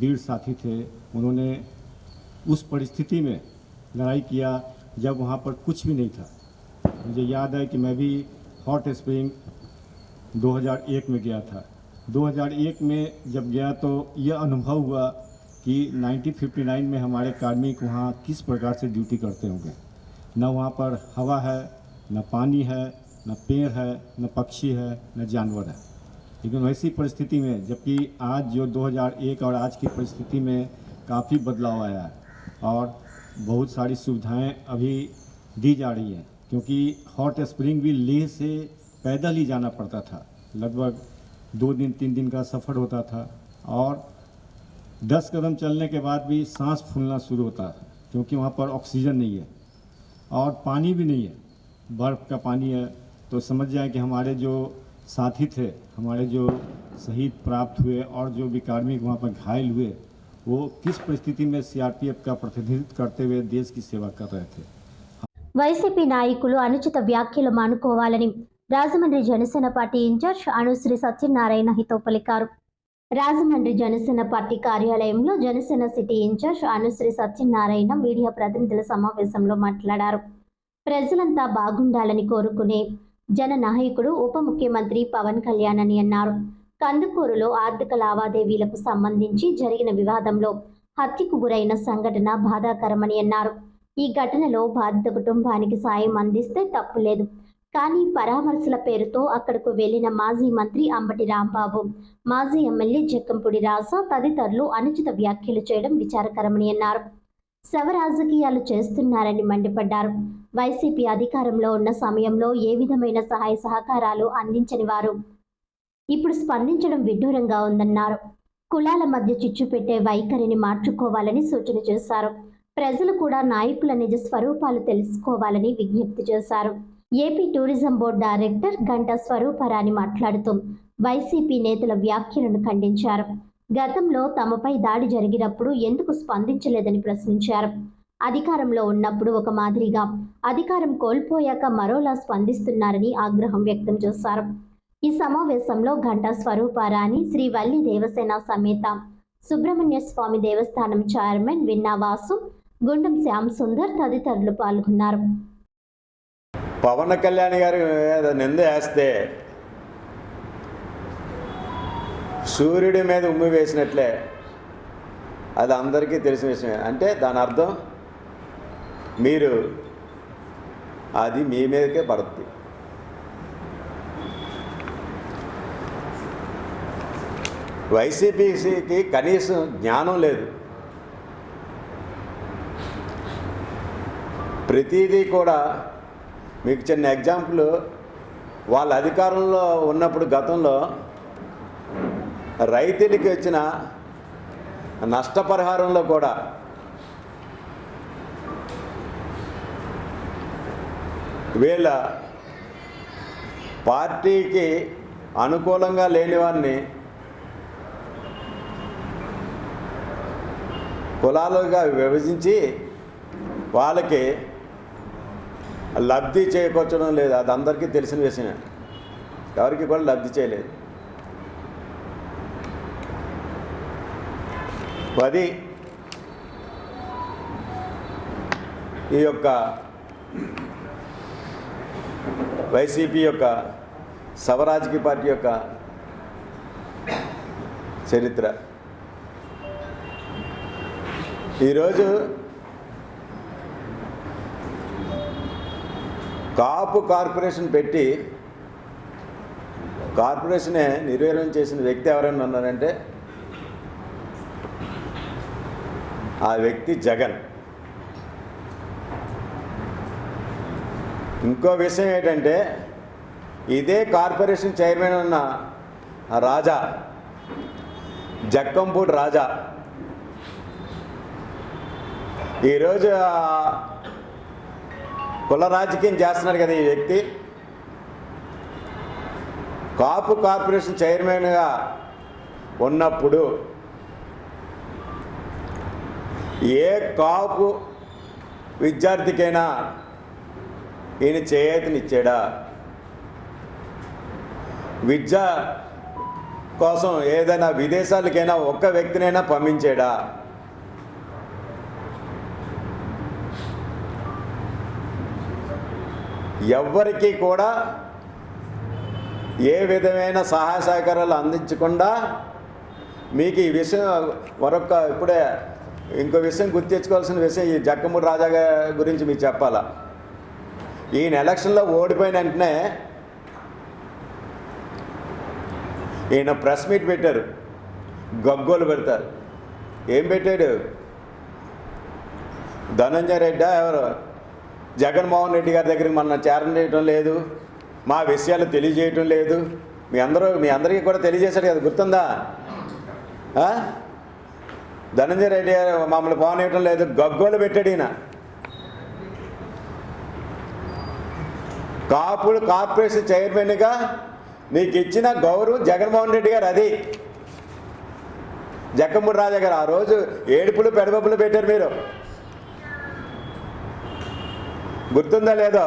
वीर साथी थे। उन्होंने उस परिस्थिति में लड़ाई किया जब वहाँ पर कुछ भी नहीं था। मुझे याद है कि मैं भी हॉट स्प्रिंग 2001 में गया था। 2001 में जब गया तो यह अनुभव हुआ कि 1959 में हमारे कार्मिक वहाँ किस प्रकार से ड्यूटी करते होंगे। न वहाँ पर हवा है, न पानी है, न पेड़ है, न पक्षी है, न जानवर है। लेकिन वैसी परिस्थिति में, जबकि आज जो 2001 और आज की परिस्थिति में काफ़ी बदलाव आया है और बहुत सारी सुविधाएं अभी दी जा रही हैं, क्योंकि हॉट स्प्रिंग भी लेह से पैदल ही जाना पड़ता था। लगभग 2 दिन 3 दिन का सफ़र होता था, और 10 कदम चलने के बाद भी सांस फूलना शुरू होता था, क्योंकि वहाँ पर ऑक्सीजन नहीं है और पानी भी नहीं है, बर्फ़ का पानी है। तो समझ जाए कि हमारे जो साथी थे, हमारे जो शहीद प्राप्त हुए और जो भी कार्मिक वहाँ पर घायल हुए, वो किस परिस्थिति में सीआरपीएफ का प्रतिनिधित्व करते हुए देश की सेवा कर रहे थे।
వైసీపీ నాయకులు అనుచిత వ్యాఖ్యలు మానుకోవాలని రాజమండ్రి జనసేన పార్టీ ఇన్ఛార్జ్ అనుశ్రీ సత్యనారాయణ హితవు పలికారు. రాజమండ్రి జనసేన పార్టీ కార్యాలయంలో Janasena city incharge Anushree Satyanarayana media ప్రతినిధుల సమావేశంలో మాట్లాడారు. ప్రజలంతా బాగుండాలని కోరుకునే జననాయకుడు ఉప ముఖ్యమంత్రి పవన్ కళ్యాణ్ అని అన్నారు. కందుకూరులో ఆర్థిక లావాదేవీలకు సంబంధించి జరిగిన వివాదంలో హత్యకు గురైన సంఘటన బాధాకరమని అన్నారు. ఈ ఘటనలో బాధిత కుటుంబానికి సాయం అందిస్తే తప్పులేదు, కానీ పరామర్శల పేరుతో అక్కడకు వెళ్లిన మాజీ మంత్రి అంబటి రాంబాబు, మాజీ ఎమ్మెల్యే జక్కంపూడి రాజా తదితరులు అనుచిత వ్యాఖ్యలు చేయడం విచారకరమని అన్నారు. శవ రాజకీయాలు చేస్తున్నారని మండిపడ్డారు. వైసీపీ అధికారంలో ఉన్న సమయంలో ఏ విధమైన సహాయ సహకారాలు అందించని వారు ఇప్పుడు స్పందించడం విడ్డూరంగా ఉందన్నారు. కులాల మధ్య చిచ్చు పెట్టే వైఖరిని మార్చుకోవాలని సూచన చేశారు. ప్రజలు కూడా నాయకుల నిజ స్వరూపాలు తెలుసుకోవాలని విజ్ఞప్తి చేశారు. AP tourism board director Ganta Swaruparani మాట్లాడుతూ వైసీపీ నేతల వ్యాఖ్యలను ఖండించారు. గతంలో తమపై దాడి జరిగినప్పుడు ఎందుకు స్పందించలేదని ప్రశ్నించారు. అధికారంలో ఉన్నప్పుడు ఒక మాదిరిగా, అధికారం కోల్పోయాక మరోలా స్పందిస్తున్నారని ఆగ్రహం వ్యక్తం చేశారు. ఈ సమావేశంలో గంటా స్వరూపరాణి, శ్రీ వల్లి దేవసేన సమేత సుబ్రహ్మణ్య స్వామి దేవస్థానం చైర్మన్ విన్నావాసు, గుండం శ్యామ్ సుందర్ తదితరులు పాల్గొన్నారు.
పవన్ కళ్యాణ్ గారి మీద నింద వేస్తే సూర్యుడి మీద ఉమ్మి వేసినట్లే, అది అందరికీ తెలిసిన విషయమే. అంటే దాని అర్థం మీరు అది మీ మీదకే పడుతుంది. వైసీపీకి కనీసం జ్ఞానం లేదు. ప్రతిదీ కూడా మీకు చిన్న ఎగ్జాంపుల్, వాళ్ళ అధికారంలో ఉన్నప్పుడు గతంలో రైతులకి వచ్చిన నష్టపరిహారంలో కూడా వీళ్ళ పార్టీకి అనుకూలంగా లేని వారిని కులాలుగా విభజించి వాళ్ళకి లబ్ధి చేకూర్చడం లేదు. అది అందరికీ తెలిసిన విషయమే. ఎవరికి కూడా లబ్ధి చేయలేదు. అది ఈ యొక్క వైసీపీ యొక్క సవరాజకీయ పార్టీ యొక్క చరిత్ర. ఈరోజు కాపు కార్పొరేషన్ పెట్టి కార్పొరేషనే నిర్వీర్యం చేసిన వ్యక్తి ఎవరైనా ఉన్నారంటే ఆ వ్యక్తి జగన్. ఇంకో విషయం ఏంటంటే ఇదే కార్పొరేషన్ చైర్మన్ ఉన్న రాజా, జక్కంపూడి రాజా, ఈరోజు కుల రాజకీయం చేస్తున్నారు కదా ఈ వ్యక్తి. కాపు కార్పొరేషన్ చైర్మన్గా ఉన్నప్పుడు ఏ కాపు విద్యార్థికైనా ఈయన చేయూతనిచ్చాడా? విద్య కోసం ఏదైనా విదేశాలకైనా ఒక్క వ్యక్తినైనా పంపించాడా? ఎవ్వరికీ కూడా ఏ విధమైన సహాయ సహకారాలు అందించకుండా మీకు ఈ విషయం ఇప్పుడే ఇంకో విషయం గుర్తు తెచ్చుకోవాల్సిన విషయం ఈ జక్కమూడి రాజా గురించి మీకు చెప్పాలా. ఈయన ఎలక్షన్లో ఓడిపోయిన వెంటనే ఈయన ప్రెస్ మీట్ పెట్టారు, గగ్గోలు పెడతారు. ఏం పెట్టాడు? ధనంజయ రెడ్డి ఎవరు జగన్మోహన్ రెడ్డి గారి దగ్గరికి మన చేరనేయటం లేదు, మా విషయాలు తెలియజేయటం లేదు, మీ అందరికీ కూడా తెలియజేశాడు కదా, గుర్తుందా? ధనంజయ రెడ్డి గారు మమ్మల్ని పోనీయటం లేదు, గగ్గోలు పెట్టాడు ఈయన. కాపులు కార్పొరేషన్ చైర్మన్గా నీకు ఇచ్చిన గౌరవం జగన్మోహన్ రెడ్డి గారు, అది జక్కమూడి రాజా గారు. ఆ రోజు ఏడుపులు పెడబొప్పులు పెట్టారు మీరు, గుర్తుందా లేదో?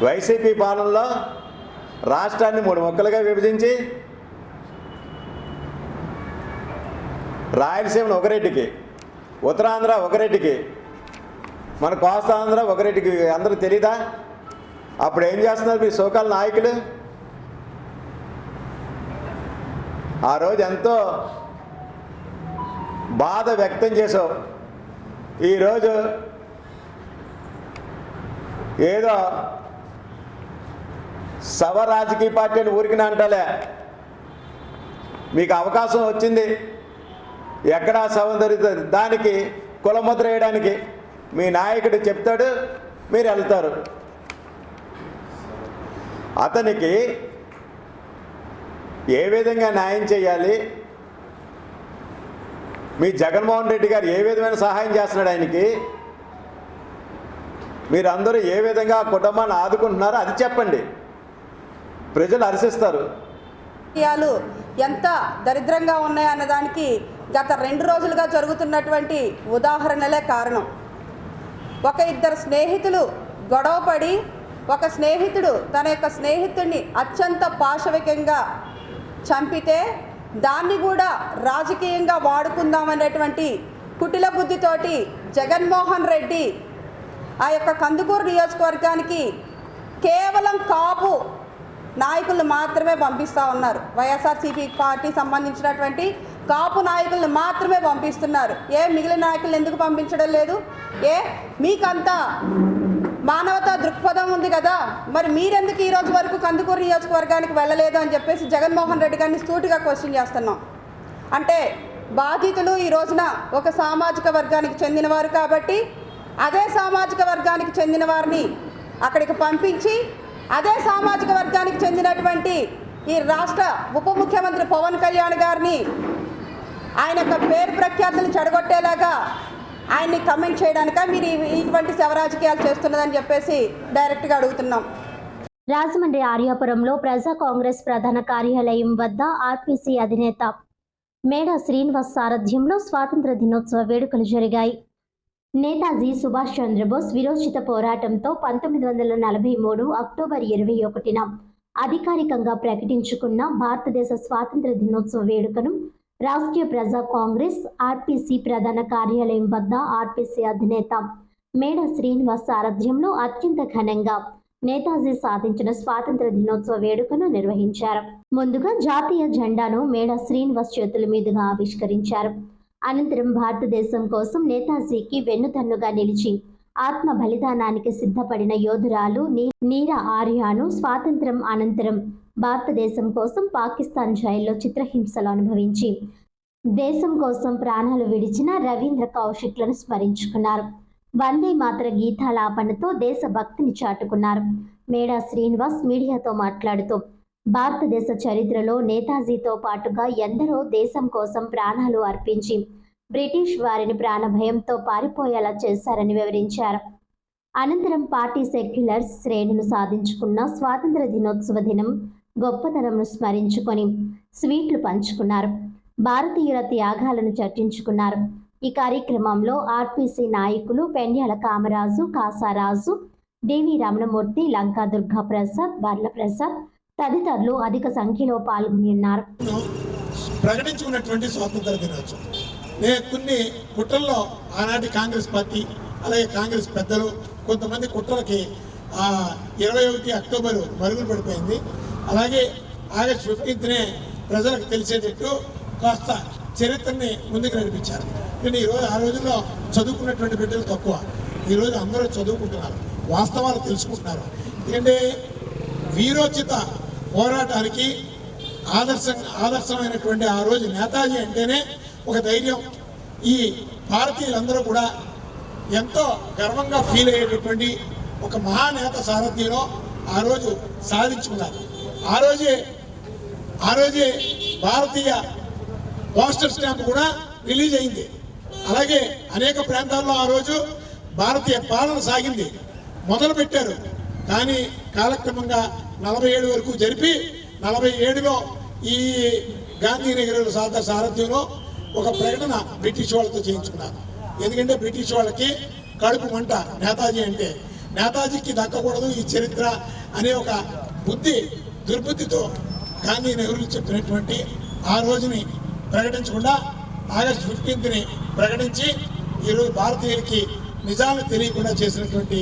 వైసీపీ పాలనలో రాష్ట్రాన్ని 3 ముక్కలుగా విభజించి రాయలసీమను ఒక రెడ్డికి, ఉత్తరాంధ్ర ఒక రెడ్డికి, మన కోస్తాంధ్ర ఒక రెడ్డికి. అందరూ తెలీదా? అప్పుడు ఏం చేస్తున్నారు మీ సోకాల నాయకులు? ఆ రోజు ఎంతో బాధ వ్యక్తం చేసావు. ఈరోజు ఏదో సవ రాజకీయ పార్టీని ఊరికినా అంటలే, మీకు అవకాశం వచ్చింది. ఎక్కడా సవం దొరుకుతుంది, దానికి కులముద్ర వేయడానికి మీ నాయకుడు చెప్తాడు, మీరు వెళ్తారు. అతనికి ఏ విధంగా న్యాయం చేయాలి, మీ జగన్మోహన్ రెడ్డి గారు ఏ విధమైన సహాయం చేస్తున్నాడు ఆయనకి, మీరందరూ ఏ విధంగా కుటుంబాన్ని ఆదుకుంటున్నారో అది చెప్పండి, ప్రజలు హర్షిస్తారు.
ఎంత దరిద్రంగా ఉన్నాయన్నదానికి గత 2 రోజులుగా జరుగుతున్నటువంటి ఉదాహరణలే కారణం. ఒక 2 స్నేహితులు గొడవపడి ఒక స్నేహితుడు తన యొక్క స్నేహితుడిని అత్యంత పాశవికంగా చంపితే దాన్ని కూడా రాజకీయంగా వాడుకుందామనేటువంటి కుటిల బుద్ధితోటి జగన్మోహన్ రెడ్డి ఆ యొక్క కందుకూరు నియోజకవర్గానికి కేవలం కాపు నాయకులను మాత్రమే పంపిస్తూ ఉన్నారు. వైఎస్ఆర్సీపీ పార్టీ సంబంధించినటువంటి కాపు నాయకులను మాత్రమే పంపిస్తున్నారు. మిగిలిన నాయకులను ఎందుకు పంపించడం లేదు? మీకంతా మానవతా దృక్పథం ఉంది కదా, మరి మీరెందుకు ఈ రోజు వరకు కందుకూరు నియోజకవర్గానికి వెళ్ళలేదు అని చెప్పేసి జగన్మోహన్ రెడ్డి గారిని సూటిగా క్వశ్చన్ చేస్తున్నాం. అంటే బాధితులు ఈ రోజున ఒక సామాజిక వర్గానికి చెందినవారు కాబట్టి అదే సామాజిక వర్గానికి చెందిన వారిని అక్కడికి పంపించి అదే సామాజిక వర్గానికి చెందినటువంటి ఈ రాష్ట్ర ఉప ముఖ్యమంత్రి పవన్ కళ్యాణ్ గారిని ఆయన యొక్క పేరు ప్రఖ్యాతులు చెడగొట్టేలాగా ఆయన్ని కమెంట్ చేయడానిక మీరు ఇటువంటి శవరాజకీయాలు చేస్తున్నదని చెప్పేసి డైరెక్ట్గా అడుగుతున్నాం.
రాజమండ్రి ఆర్యాపురంలో ప్రజా కాంగ్రెస్ ప్రధాన కార్యాలయం వద్ద ఆర్పీసీ అధినేత మేడా శ్రీనివాస్ సారథ్యంలో స్వాతంత్ర దినోత్సవ వేడుకలు జరిగాయి. నేతాజీ సుభాష్ చంద్రబోస్ విరోచిత పోరాటంతో 1943 అక్టోబర్ 21న అధికారికంగా ప్రకటించుకున్న భారతదేశ స్వాతంత్ర దినోత్సవ వేడుకను రాష్ట్రీయ ప్రజా కాంగ్రెస్ ఆర్పీసీ ప్రధాన కార్యాలయం వద్ద ఆర్పీసీ అధినేత మేడా శ్రీనివాస్ సారథ్యంలో అత్యంత ఘనంగా నేతాజీ సాధించిన స్వాతంత్ర దినోత్సవ వేడుకను నిర్వహించారు. ముందుగా జాతీయ జెండాను మేడా శ్రీనివాస్ చేతుల మీదుగా ఆవిష్కరించారు. అనంతరం భారతదేశం కోసం నేతాజీకి వెన్నుదన్నుగా నిలిచి ఆత్మ బలిదానానికి సిద్ధపడిన యోధురాలు నీరా ఆర్యాను స్వాతంత్రం అనంతరం భారతదేశం కోసం పాకిస్తాన్ జైల్లో చిత్రహింసలు అనుభవించి దేశం కోసం ప్రాణాలు విడిచిన రవీంద్ర కౌశిక్లను స్మరించుకున్నారు. వందే మాతర గీతాలాపనతో దేశభక్తిని చాటుకున్నారు. మేడా శ్రీనివాస్ మీడియాతో మాట్లాడుతూ భారతదేశ చరిత్రలో నేతాజీతో పాటుగా ఎందరో దేశం కోసం ప్రాణాలు అర్పించి బ్రిటిష్ వారిని ప్రాణభయంతో పారిపోయేలా చేశారని వివరించారు. అనంతరం పార్టీ సెక్యులర్ శ్రేణులు సాధించుకున్న స్వాతంత్ర దినోత్సవ దినం గొప్పతనంను స్మరించుకొని స్వీట్లు పంచుకున్నారు. భారతీయుల త్యాగాలను చర్చించుకున్నారు. ఈ కార్యక్రమంలో ఆర్పీసీ నాయకులు పెండ్యాల కామరాజు, కాసారాజు, డివి రమణమూర్తి, లంకా దుర్గా ప్రసాద్, బర్ల ప్రసాద్ తదితరులు అధిక సంఖ్యలో పాల్గొని ఉన్నారు.
ప్రకటించుకున్నటువంటి స్వాతంత్ర దినోత్సవం కొన్ని కుట్రల్లో ఆనాటి కాంగ్రెస్ పార్టీ అలాగే కాంగ్రెస్ పెద్దలు కొంతమంది కుట్రలకి 21 అక్టోబర్ మరుగులు పడిపోయింది. అలాగే ఆగస్టు 15నే ప్రజలకు తెలిసేటట్టు కాస్త చరిత్రని ముందుకు నడిపించారు. కానీ ఈరోజు ఆ రోజుల్లో చదువుకున్నటువంటి బిడ్డలు తక్కువ. ఈరోజు అందరూ చదువుకుంటున్నారు, వాస్తవాలు తెలుసుకుంటున్నారు. ఎందుకంటే వీరోచిత పోరాటానికి ఆదర్శమైనటువంటి ఆ రోజు నేతాజీ అంటేనే ఒక ధైర్యం. ఈ భారతీయులందరూ కూడా ఎంతో గర్వంగా ఫీల్ అయ్యేటటువంటి ఒక మహానేత సారథ్యంలో ఆ రోజు సాధించుకున్నారు. ఆ రోజే భారతీయ పోస్టల్ స్టాంప్ కూడా రిలీజ్ అయింది. అలాగే అనేక ప్రాంతాల్లో ఆ రోజు భారతీయ పాలన సాగింది, మొదలు పెట్టారు. కానీ కాలక్రమంగా 47 వరకు జరిపి 47లో ఈ గాంధీనగర్ సారథ్యంలో ఒక ప్రకటన బ్రిటిష్ వాళ్ళతో చేయించుకున్నారు. ఎందుకంటే బ్రిటిష్ వాళ్ళకి కడుపు మంట నేతాజీ అంటే, నేతాజీకి దక్కకూడదు ఈ చరిత్ర అనే ఒక దుర్బుద్ధితో గాంధీ నెహ్రూ చెప్పినటువంటి ఆ రోజుని ప్రకటించకుండా ఆగస్టు 15ని ప్రకటించి ఈరోజు భారతీయులకి నిజాలు తెలియకుండా చేసినటువంటి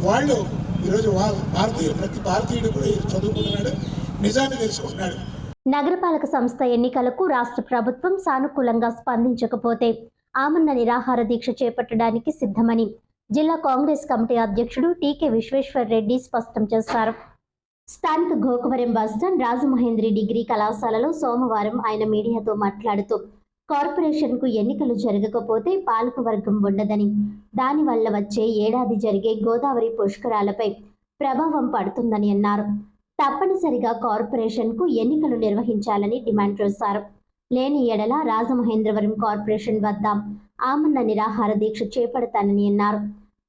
వాళ్ళు ఈరోజు ప్రతి భారతీయుడు కూడా చదువుకుంటున్నాడు, నిజాన్ని తెలుసుకుంటున్నాడు.
నగరపాలక సంస్థ ఎన్నికలకు రాష్ట్ర ప్రభుత్వం సానుకూలంగా స్పందించకపోతే ఆమరణ నిరాహార దీక్ష చేపట్టడానికి సిద్ధమని జిల్లా కాంగ్రెస్ కమిటీ అధ్యక్షుడు టీకే విశ్వేశ్వర్ రెడ్డి స్పష్టం చేశారు. స్థానిక గోకవరం బస్టాండ్ రాజమహేంద్రి డిగ్రీ కళాశాలలో సోమవారం ఆయన మీడియాతో మాట్లాడుతూ కార్పొరేషన్కు ఎన్నికలు జరగకపోతే పాలకవర్గం ఉండదని, దానివల్ల వచ్చే ఏడాది జరిగే గోదావరి పుష్కరాలపై ప్రభావం పడుతుందని అన్నారు. తప్పనిసరిగా కార్పొరేషన్కు ఎన్నికలు నిర్వహించాలని డిమాండ్ చేశారు. లేని ఎడల రాజమహేంద్రవరం కార్పొరేషన్ వద్ద ఆమరణ నిరాహార దీక్ష చేపడతానని అన్నారు.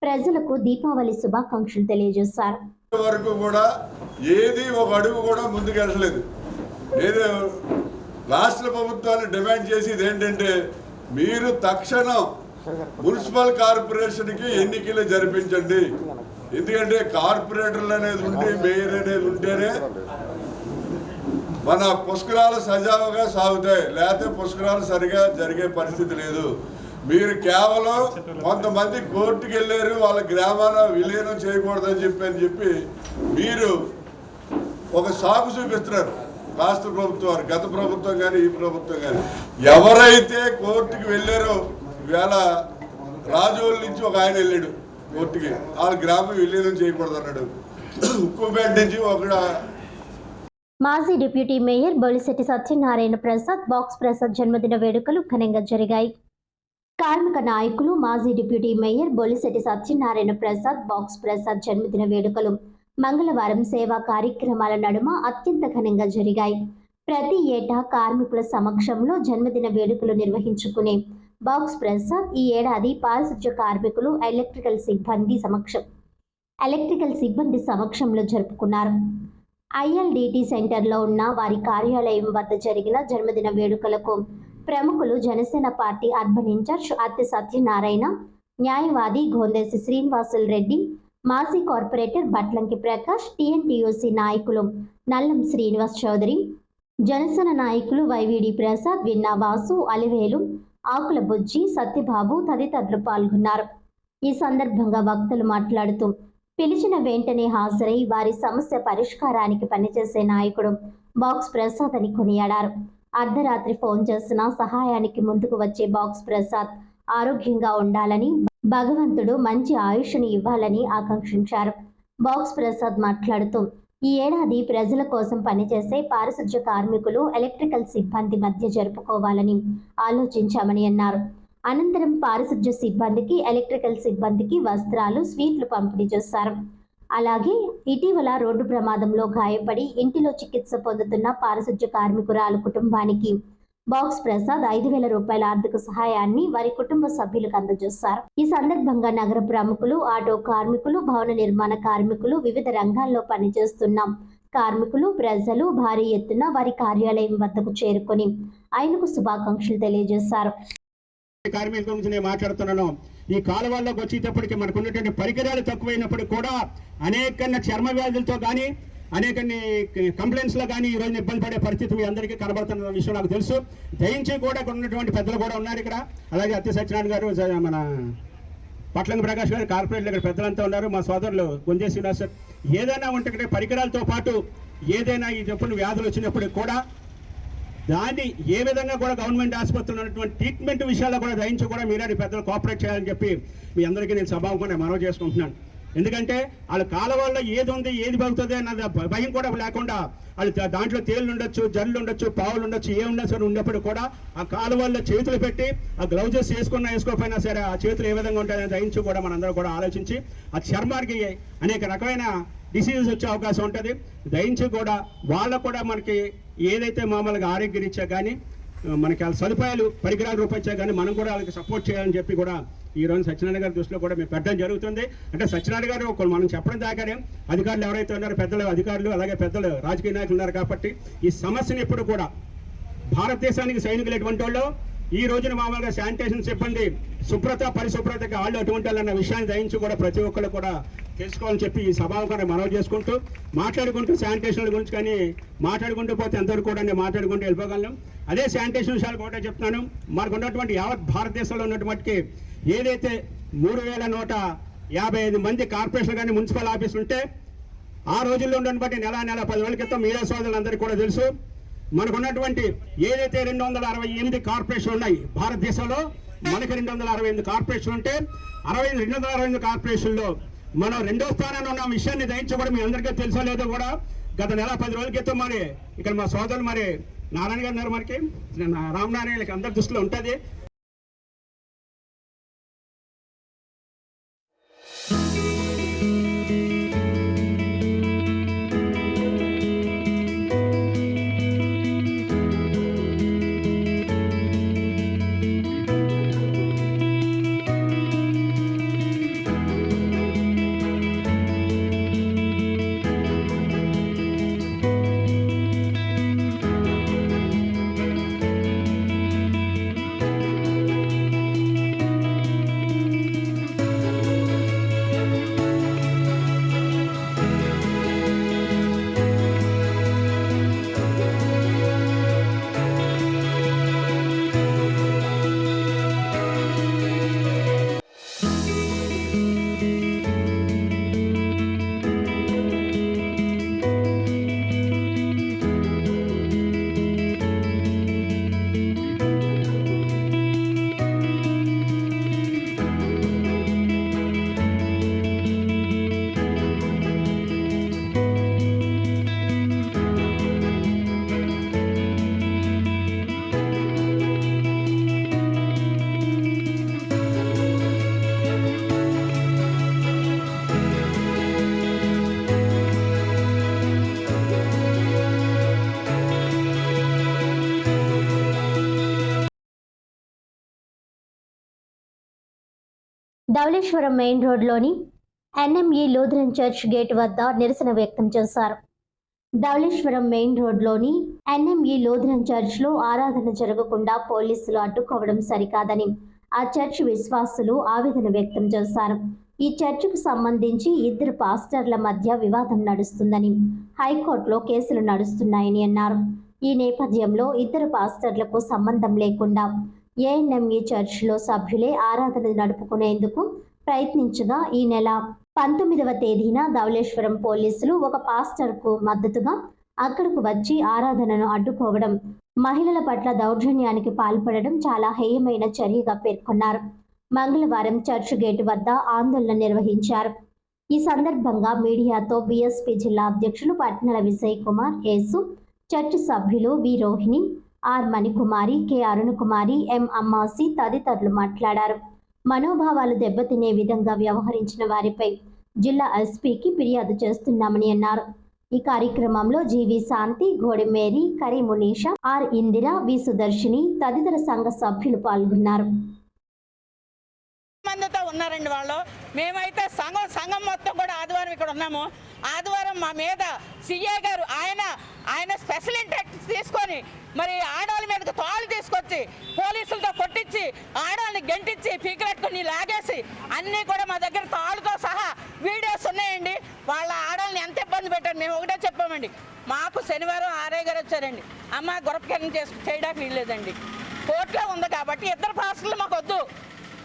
ప్రజలకు దీపావళి శుభాకాంక్షలు తెలియజేశారు.
వరకు కూడా ఏది ఒక అడుగు కూడా ముందుకెళ్ళలేదు. నేను రాష్ట్ర ప్రభుత్వాన్ని డిమాండ్ చేసేది ఏంటంటే, మీరు తక్షణం మున్సిపల్ కార్పొరేషన్కి ఎన్నికలు జరిపించండి. ఎందుకంటే కార్పొరేటర్లు అనేది ఉండి మేయర్ అనేది ఉంటేనే మన పుష్కరాలు సజావుగా సాగుతాయి, లేకపోతే పుష్కరాలు సరిగా జరిగే పరిస్థితి లేదు. మీరు కేవలం కొంతమంది కోర్టుకు వెళ్ళారు, వాళ్ళ గ్రామాల విలీనం చేయకూడదని చెప్పి మీరు ఒక సాగు చూపిస్తున్నారు. రాష్ట్ర ప్రభుత్వం, గత ప్రభుత్వం కానీ ఈ ప్రభుత్వం కానీ ఎవరైతే కోర్టుకు వెళ్ళారో, ఇవాళ రాజోళ్ళ నుంచి ఒక ఆయన వెళ్ళాడు, కోర్టుకి, వాళ్ళ గ్రామం విలీనం చేయకూడదు అన్నాడు. ఉక్కుపేట నుంచి ఒక
మాజీ deputy mayor Bolisetti Satyanarayana Prasad, box Prasad జన్మదిన వేడుకలు ఘనంగా జరిగాయి. కార్మిక నాయకులు మాజీ deputy mayor Bolisetti Satyanarayana Prasad, box Prasad జన్మదిన వేడుకలు మంగళవారం సేవా కార్యక్రమాల నడుమ అత్యంత ఘనంగా జరిగాయి. ప్రతి ఏటా కార్మికుల సమక్షంలో జన్మదిన వేడుకలు నిర్వహించుకునే బాక్స్ ప్రసాద్ ఈ ఏడాది పారిశుధ్య కార్మికులు ఎలక్ట్రికల్ సిబ్బంది సమక్షంలో జరుపుకున్నారు. ILDT సెంటర్లో ఉన్న వారి కార్యాలయం వద్ద జరిగిన జన్మదిన వేడుకలకు ప్రముఖులు జనసేన పార్టీ అర్బన్ ఇన్ఛార్జ్ అత్తి సత్యనారాయణ, న్యాయవాది గోందేసి శ్రీనివాసులు రెడ్డి, మాజీ కార్పొరేటర్ బట్లంకి ప్రకాష్, TNTUC నాయకులు నల్లం శ్రీనివాస్ చౌదరి, జనసేన నాయకులు వైవిడి ప్రసాద్, విన్నా వాసు, అలివేలు, ఆకుల బుజ్జి, సత్యబాబు తదితరులు పాల్గొన్నారు. ఈ సందర్భంగా వక్తలు మాట్లాడుతూ పిలిచిన వెంటనే హాజరై వారి సమస్య పరిష్కారానికి పనిచేసే నాయకుడు బాక్స్ ప్రసాద్ అని కొనియాడారు. అర్ధరాత్రి ఫోన్ చేసిన సహాయానికి ముందుకు వచ్చే బాక్స్ ప్రసాద్ ఆరోగ్యంగా ఉండాలని, భగవంతుడు మంచి ఆయుష్ని ఇవ్వాలని ఆకాంక్షించారు. బాక్స్ ప్రసాద్ మాట్లాడుతూ ఈ ఏడాది ప్రజల కోసం పనిచేసే పారిశుధ్య కార్మికులు, ఎలక్ట్రికల్ సిబ్బంది మధ్య జరుపుకోవాలని ఆలోచించామని అన్నారు. అనంతరం పారిశుధ్య సిబ్బందికి, ఎలక్ట్రికల్ సిబ్బందికి వస్త్రాలు, స్వీట్లు పంపిణీ చేశారు. అలాగే ఇటీవల రోడ్డు ప్రమాదంలో గాయపడి ఇంటిలో చికిత్స పొందుతున్న పారిశుధ్య కార్మికురాలు కుటుంబానికి బాక్స్ ప్రసాద్ 5,000 రూపాయల ఆర్థిక సహాయాన్ని వారి కుటుంబ సభ్యులకు అందజేశారు. ఈ సందర్భంగా నగర ప్రముఖులు, ఆటో కార్మికులు, భవన నిర్మాణ కార్మికులు, వివిధ రంగాల్లో పనిచేస్తున్న కార్మికులు, ప్రజలు భారీ ఎత్తున వారి కార్యాలయం వద్దకు చేరుకొని ఆయనకు శుభాకాంక్షలు తెలియజేశారు.
కార్మికుల గురించి నేను మాట్లాడుతున్నాను. ఈ కాలువల్లోకి వచ్చేటప్పటికి మనకు ఉన్నటువంటి పరికరాలు తక్కువైనప్పటికీ కూడా అనేక చర్మ వ్యాధులతో కానీ, అనేక కంప్లైంట్స్ లో కానీ ఈ రోజున ఇబ్బంది పడే పరిస్థితి మీ అందరికీ కనబడుతున్న విషయం నాకు తెలుసు. దయించి కూడా ఉన్నటువంటి పెద్దలు కూడా ఉన్నారు ఇక్కడ. అలాగే అత్తి సత్యనారాయణ గారు, మన పట్లంగి ప్రకాష్ గారు, కార్పొరేట్లు ఇక్కడ పెద్దలంతా ఉన్నారు. మా సోదరులు గొంజేసి శ్రీనివాస్. ఏదైనా ఉంటే పరికరాలతో పాటు ఏదైనా ఈ చెప్పులు వ్యాధులు వచ్చినప్పటికి కూడా దాన్ని ఏ విధంగా కూడా గవర్నమెంట్ ఆసుపత్రులు ఉన్నటువంటి ట్రీట్మెంట్ విషయాల్లో కూడా దయించి కూడా మీరే పెద్దలు కోఆపరేట్ చేయాలని చెప్పి మీ అందరికీ నేను సభాముఖంగా మనవి చేసుకుంటున్నాను. ఎందుకంటే వాళ్ళ కాలువల్లో ఏది ఉంది, ఏది బాగుతుంది అన్నది భయం కూడా లేకుండా వాళ్ళు దాంట్లో తేళ్ళు ఉండొచ్చు, జల్లు ఉండొచ్చు, పావులు ఉండొచ్చు, ఏ ఉన్నా సరే ఉన్నప్పుడు కూడా ఆ కాలువల్లో చేతులు పెట్టి ఆ గ్లౌజెస్ వేసుకోకపోయినా సరే ఆ చేతులు ఏ విధంగా ఉంటాయని దయించి కూడా మనందరూ కూడా ఆలోచించి ఆ చర్మానికి అనేక రకమైన డిసీజెస్ వచ్చే అవకాశం ఉంటుంది. దయించి కూడా వాళ్ళకు కూడా మనకి ఏదైతే మామూలుగా ఆరోగ్యరీత్యా కానీ మనకి వాళ్ళ సదుపాయాలు పరికరాల రూపొచ్చా కానీ మనం కూడా వాళ్ళకి సపోర్ట్ చేయాలని చెప్పి కూడా ఈ రోజు సత్యనారాయణ గారి దృష్టిలో కూడా మేము పెట్టడం జరుగుతుంది. అంటే సత్యనారాయణ గారు మనం చెప్పడం దాకానే అధికారులు ఎవరైతే ఉన్నారో పెద్దలు అధికారులు, అలాగే పెద్దలు రాజకీయ నాయకులు ఉన్నారు కాబట్టి ఈ సమస్యను ఎప్పుడు కూడా భారతదేశానికి సైనికులు ఎటువంటి వాళ్ళు ఈ రోజున మామూలుగా శానిటేషన్ సిబ్బంది శుభ్రత పరిశుభ్రతకి వాళ్ళు అటువంటి వాళ్ళన్న విషయాన్ని దయించి కూడా ప్రతి ఒక్కరు కూడా తెలుసుకోవాలని చెప్పి ఈ సభాముఖంగా మనవి చేసుకుంటూ మాట్లాడుకుంటూ శానిటేషన్ గురించి కానీ మాట్లాడుకుంటూ పోతే ఎంతవరకు కూడా మాట్లాడుకుంటూ వెళ్ళిపోగలం. అదే శానిటేషన్ విషయాలు కూడా చెప్తున్నాను. మనకు ఉన్నటువంటి యావత్ భారతదేశంలో ఉన్నటువంటి ఏదైతే 3,155 మంది కార్పొరేషన్ కానీ మున్సిపల్ ఆఫీసులు ఉంటే ఆ రోజుల్లో ఉన్నటువంటి నెల 10 రోజుల క్రితం మీడియా సోదరులందరికీ కూడా తెలుసు. మనకు ఉన్నటువంటి ఏదైతే 268 కార్పొరేషన్లు ఉన్నాయి భారతదేశంలో, మనకి 268 కార్పొరేషన్లు ఉంటే 268 కార్పొరేషన్లో మనం 2వ స్థానాన్ని ఉన్న విషయాన్ని దయించి కూడా మీ అందరికీ తెలుసో లేదో కూడా గత నెల 10 రోజుల క్రితం మరి ఇక్కడ మా సోదరులు మరి నారాయణ గారు ఉన్నారు, మనకి రామనారాయణకి అందరి దృష్టిలో ఉంటుంది.
ధవళేశ్వరం మెయిన్ రోడ్లోని ఎన్ఎంఈ లూథరన్ చర్చ్ గేట్ వద్ద నిరసన వ్యక్తం చేశారు. ధవళేశ్వరం మెయిన్ రోడ్లోని ఎన్ఎంఈ లూథరన్ చర్చ్లో ఆరాధన జరగకుండా పోలీసులు అడ్డుకోవడం సరికాదని ఆ చర్చ్ విశ్వాసులు ఆవేదన వ్యక్తం చేశారు. ఈ చర్చికి సంబంధించి 2 పాస్టర్ల మధ్య వివాదం నడుస్తుందని, హైకోర్టులో కేసులు నడుస్తున్నాయని అన్నారు. ఈ నేపథ్యంలో 2 పాస్టర్లకు సంబంధం లేకుండా ఏఎన్ఎంఈ చర్చ్లో సభ్యులే ఆరాధన నడుపుకునేందుకు ప్రయత్నించగా ఈ నెల 19వ తేదీన ధవళేశ్వరం పోలీసులు ఒక పాస్టర్కు మద్దతుగా అక్కడకు వచ్చి ఆరాధనను అడ్డుకోవడం, మహిళల పట్ల దౌర్జన్యానికి పాల్పడడం చాలా హేయమైన చర్యగా పేర్కొన్నారు. మంగళవారం చర్చ్ గేట్ వద్ద ఆందోళన నిర్వహించారు. ఈ సందర్భంగా మీడియాతో బీఎస్పీ జిల్లా అధ్యక్షులు పట్నల విజయ్ కుమార్, యేసు, చర్చ్ సభ్యులు వి రోహిణి, ఆర్ మణికుమారి, కె అరుణకుమారి, ఎం అమ్మాసి తదితరులు మాట్లాడారు. మనోభావాలు దెబ్బతినే విధంగా వ్యవహరించిన వారిపై జిల్లా ఎస్పీకి ఫిర్యాదు చేస్తున్నామని అన్నారు. ఈ కార్యక్రమంలో GV Shanti, Godi Mary, Kari Munisha, R Indira, V Sudarshini తదితర సంఘ సభ్యులు పాల్గొన్నారు.
మందితో ఉన్నారండి వాళ్ళు. మేమైతే సంఘం మొత్తం కూడా ఆదివారం ఇక్కడ ఉన్నాము. ఆదివారం మా మీద సిఏ గారు ఆయన స్పెషల్ ఇంట్రెస్ట్ తీసుకొని మరి ఆడవాళ్ళ మీదకి తాళ్ళు తీసుకొచ్చి పోలీసులతో కొట్టించి ఆడవాళ్ళని గంటించి పీకలెట్టుకుని లాగేసి అన్నీ కూడా మా దగ్గర తాళ్ళతో సహా వీడియోస్ ఉన్నాయండి. వాళ్ళ ఆడవాళ్ళని ఎంత ఇబ్బంది పెట్టారు. మేము ఒకటే చెప్పామండి, మాకు శనివారం ఆర్ఐ గారు వచ్చారండి, అమ్మ గొరపకరణ చేయడానికి వీల్లేదండి, కోర్టులో ఉంది కాబట్టి 2 పాస్టర్లు మాకు వద్దు,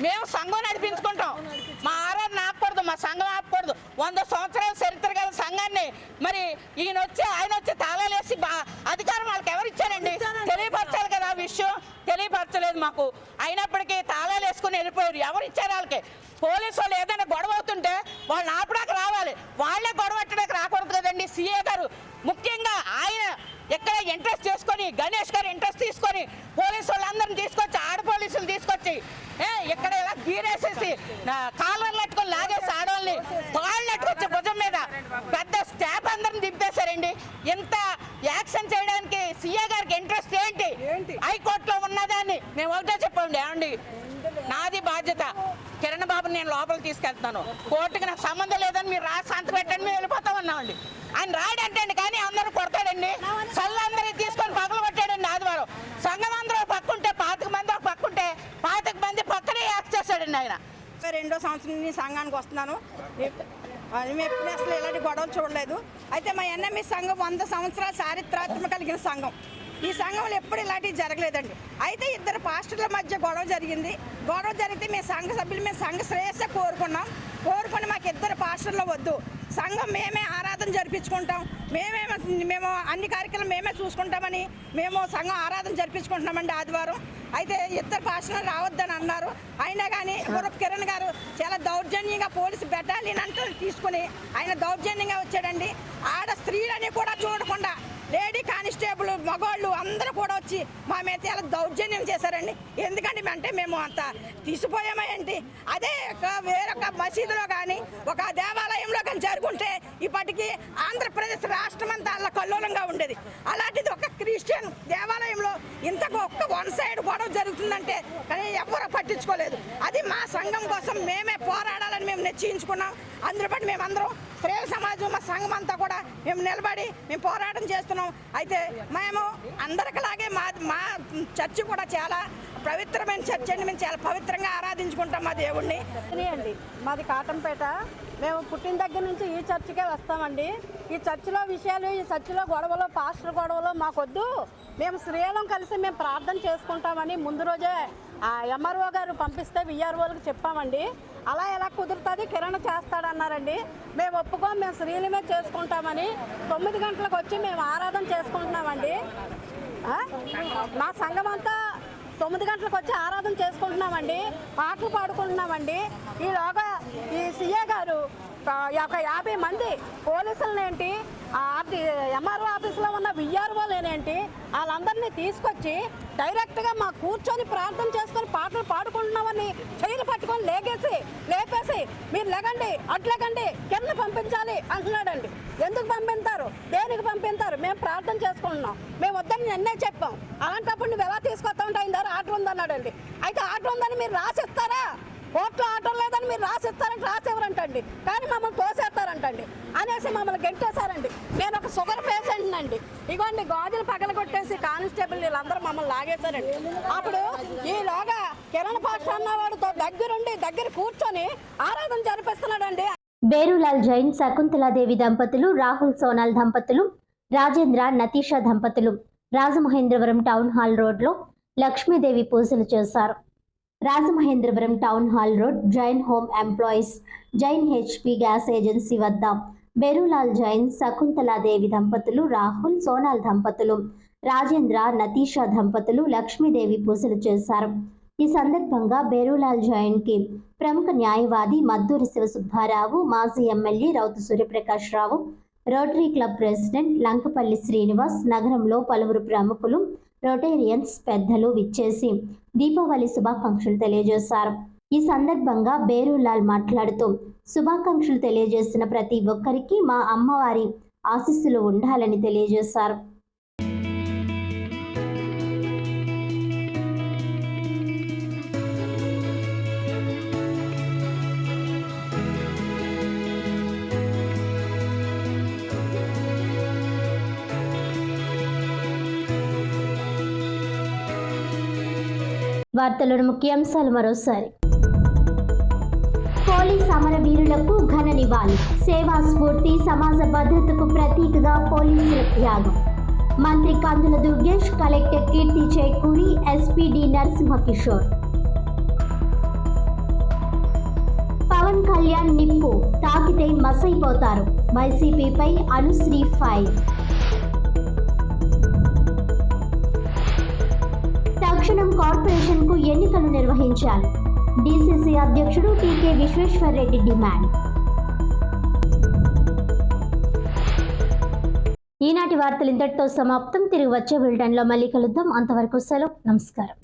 మేము సంఘం నడిపించుకుంటాం, మా ఆరాధన ఆపకూడదు, మా సంఘం ఆపకూడదు. 100 సంవత్సరాల చరిత్ర గల సంఘాన్ని మరి ఆయన వచ్చి తాళాలు వేసి అధికారం వాళ్ళకి ఎవరు ఇచ్చారండి? తెలియపరచాలి కదా, ఆ విషయం తెలియపరచలేదు మాకు. అయినప్పటికీ తాళాలు వేసుకుని వెళ్ళిపోయారు. ఎవరు ఇచ్చారు వాళ్ళకి? పోలీసు వాళ్ళు ఏదైనా గొడవ అవుతుంటే వాళ్ళని ఆపడానికి రావాలి, వాళ్ళే గొడవ పెట్టడానికి రాకూడదు కదండి. సిఏ గారు ముఖ్యంగా ఆయన ఎక్కడ ఇంట్రెస్ట్ చేసుకొని, గణేష్ గారు ఇంట్రెస్ట్ తీసుకొని పోలీసు వాళ్ళందరినీ తీసుకొచ్చి, ఆడ పోలీసులు తీసుకొచ్చి ఇక్కడ ఇలా గీరేసేసి కాలర్లు పెట్టుకొని లాగేసి ఆడవాళ్ళని తాళ్ళు పెట్టుకొచ్చి భుజం మీద పెద్ద స్టాఫ్ అందరిని దింపేశారండి. ఇంత యాక్షన్ చేయడానికి సీఏ గారికి ఇంట్రెస్ట్ ఏంటి? హైకోర్టులో ఉన్నదాన్ని మేము ఒకటే చెప్పండి, ఏమండి నాది బాధ్యత, కిరణ్ బాబుని నేను లోపలికి తీసుకెళ్తున్నాను, కోర్టుకి నాకు సంబంధం లేదని మీరు రాసి సంతకం పెట్టండి, మేము వెళ్ళిపోతామన్నామండి. ఆయన రాడంటండి, కానీ అందరూ కొడతాడండి, చల్లందరినీ తీసుకొని పగలు కొట్టాడండి. ఆదివారం సంఘం అందరూ పక్కుంటే 25 మంది ఒక పక్కుంటే 25 మంది పక్కనే యాక్ట్ చేశాడండి ఆయన.
2వ సంవత్సరం నుంచి సంఘానికి వస్తున్నాను. మేము ఎప్పుడు అసలు ఇలాంటి గొడవలు చూడలేదు. అయితే మా ఎన్ఎంఈ సంఘం 100 సంవత్సరాల చారిత్రాత్మక కలిగిన సంఘం. ఈ సంఘంలో ఎప్పుడు ఇలాంటివి జరగలేదండి. అయితే 2 పాస్టర్ల మధ్య గొడవ జరిగింది. గొడవ జరిగితే మేము సంఘ సభ్యులు మేము సంఘ శ్రేయస్సే కోరుకుని మాకు 2 పాస్టర్లు వద్దు, సంఘం మేమే ఆరాధన జరిపించుకుంటాం, మేము అన్ని కార్యక్రమాలు మేమే చూసుకుంటామని మేము సంఘం ఆరాధన జరిపించుకుంటున్నామండి ఆదివారం. అయితే 2 పాస్టర్లు రావద్దని అన్నారు. అయినా కానీ కిరణ్ గారు చాలా దౌర్జన్యంగా పోలీసు బెటాలియన్ అంతా తీసుకుని ఆయన దౌర్జన్యంగా వచ్చాడండి. ఆడ స్త్రీలని కూడా చూడకుండా లేడీ కానిస్టేబుల్ మగవాళ్ళు అందరూ కూడా వచ్చి మా మీద చాలా దౌర్జన్యం చేశారండి. ఎందుకంటే అంటే మేము అంత తీసిపోయామా ఏంటి? అదే వేరొక మసీదులో కానీ ఒక దేవాలయంలో కానీ జరుగుంటే ఇప్పటికీ ఆంధ్రప్రదేశ్ రాష్ట్రం అంతా అలా కల్లోలంగా ఉండేది. అలాంటిది ఒక క్రిస్టియన్ దేవాలయంలో ఇంతకు ఒక్క 1 సైడ్ గొడవ జరుగుతుందంటే కానీ ఎవరు పట్టించుకోలేదు. అది మా సంఘం కోసం మేమే పోరాడాలని మేము నిశ్చయించుకున్నాం. అందులో బట్టి మేమందరం ప్రేమ సమాజం మా సంఘం అంతా కూడా మేము నిలబడి మేము పోరాటం చేస్తున్నాం. అయితే మేము అందరికిలాగే మా చర్చి కూడా చాలా పవిత్రమైన చర్చి అండి. మేము చాలా పవిత్రంగా ఆరాధించుకుంటాం మా దేవుణ్ణి అండి. మాది కాటంపేట. మేము పుట్టిన దగ్గర నుంచి ఈ చర్చికే వస్తామండి. ఈ చర్చిలో విషయాలు, ఈ చర్చిలో గొడవలు, పాస్టర్ గొడవలు మాకొద్దు, మేము స్త్రీలం కలిసి మేము ప్రార్థన చేసుకుంటామని ముందు రోజే ఎంఆర్ఓ గారు పంపిస్తే విఆర్ఓలకు చెప్పామండి. అలా ఎలా కుదురుతుంది, కిరణ్ చేస్తాడన్నారండి. మేము ఒప్పుకోం, మేము స్త్రీలమే చేసుకుంటామని 9 గంటలకు వచ్చి మేము ఆరాధన చేసుకుంటున్నామండి. మా సంఘం అంతా 9 గంటలకు వచ్చి ఆరాధన చేసుకుంటున్నామండి, పాటలు పాడుకుంటున్నామండి. ఈలోగా ఈ సీఏ గారు ఒక 50 మంది పోలీసులనేంటి, ఎంఆర్ఓ ఆఫీస్లో ఉన్న విఆర్ఓలేనేంటి వాళ్ళందరినీ తీసుకొచ్చి డైరెక్ట్గా మా కూర్చొని ప్రార్థన చేసుకొని పాటలు పాడుకుంటున్నామని చైలు పట్టుకొని లేపేసి మీరు లెగండి, అట్లెగండి, కింద పంపించాలి అంటున్నాడండి. ఎందుకు పంపిస్తారు? దేనికి పంపిస్తారు? మేము ప్రార్థన చేసుకుంటున్నాం, మేము వద్దని నిన్నే చెప్పాం. అలాంటప్పుడు నువ్వు ఎలా తీసుకొస్తా ఉంటే ఆయన దగ్గర ఆర్డర్ ఉందన్నాడండి. అయితే ఆర్డర్ ఉందని మీరు రాసిస్తారా? ఓట్లు ఆటం లేదని మీరు రాసిస్తారంటే రాసివ్వరంటండి, కానీ మమ్మల్ని తోసేస్తారంటండి అనేసి మమ్మల్ని గెంటేశారండి. నేను ఒక షుగర్ పేషెంట్ అండి, ఇగోండి గాజులు పగలగొట్టేసి కానిస్టేబుల్ వీళ్ళందరూ మమ్మల్ని లాగేశారండి. అప్పుడు ఈలోగా కిరణ్ పాషా అన్నవాడితో దగ్గర కూర్చొని ఆరాధన జరిపిస్తున్నాడండి.
బేరులాల్ జైన్, శకుంతలాదేవి దంపతులు, రాహుల్ సోనాల్ దంపతులు, రాజేంద్ర నతీషా దంపతులు రాజమహేంద్రవరం టౌన్ హాల్ రోడ్లో లక్ష్మీదేవి పూజలు చేశారు. Rajamahendravaram town hall road Jain home employees Jain HP gas agency వద్ద బేరులాల్ జైన్, శకుంతలాదేవి దంపతులు, రాహుల్ సోనాల్ దంపతులు, రాజేంద్ర నతీషా దంపతులు లక్ష్మీదేవి పూజలు చేశారు. ఈ సందర్భంగా బేరులాల్ జైన్కి ప్రముఖ న్యాయవాది మద్దూరి శివసుబ్బారావు, మాజీ MLA Routhu Suryaprakash Rao, Rotary club president Lankapalli Srinivas, నగరంలో పలువురు ప్రముఖులు, రొటేరియన్స్ పెద్దలు విచ్చేసి దీపావళి శుభాకాంక్షలు తెలియజేశారు. ఈ సందర్భంగా బేరులాల్ మాట్లాడుతూ, శుభాకాంక్షలు తెలియజేసిన ప్రతి ఒక్కరికి మా అమ్మవారి ఆశీస్సులు ఉండాలని తెలియజేశారు. వార్తలోని ముఖ్యాంశాలు మరోసారి. పోలీస్ అమరవీరులకు ఘన నివాళి, సేవా స్ఫూర్తి, సమాజ భద్రతకు ప్రతీకగా పోలీసుల త్యాగం. మంత్రి కందుల దుర్గేష్, కలెక్టర్ కీర్తి చేకూరి, ఎస్పీ డి నరసింహకిషోర్. పవన్ కళ్యాణ్ నిప్పు తాకితే మసైపోతారు, వైసీపీపై అనుశ్రీ ఫైర్. తక్షణం కార్పొరేషన్కు ఎన్నికలు నిర్వహించాలి, డీసీసీ అధ్యక్షుడు టీకే విశ్వేశ్వర్ రెడ్డి డిమాండ్. ఈనాటి వార్తలు ఇంతటితో సమాప్తం. తిరిగి వచ్చే బులెటిన్లో మళ్ళీ కలుద్దాం. అంతవరకు సెలవు. నమస్కారం.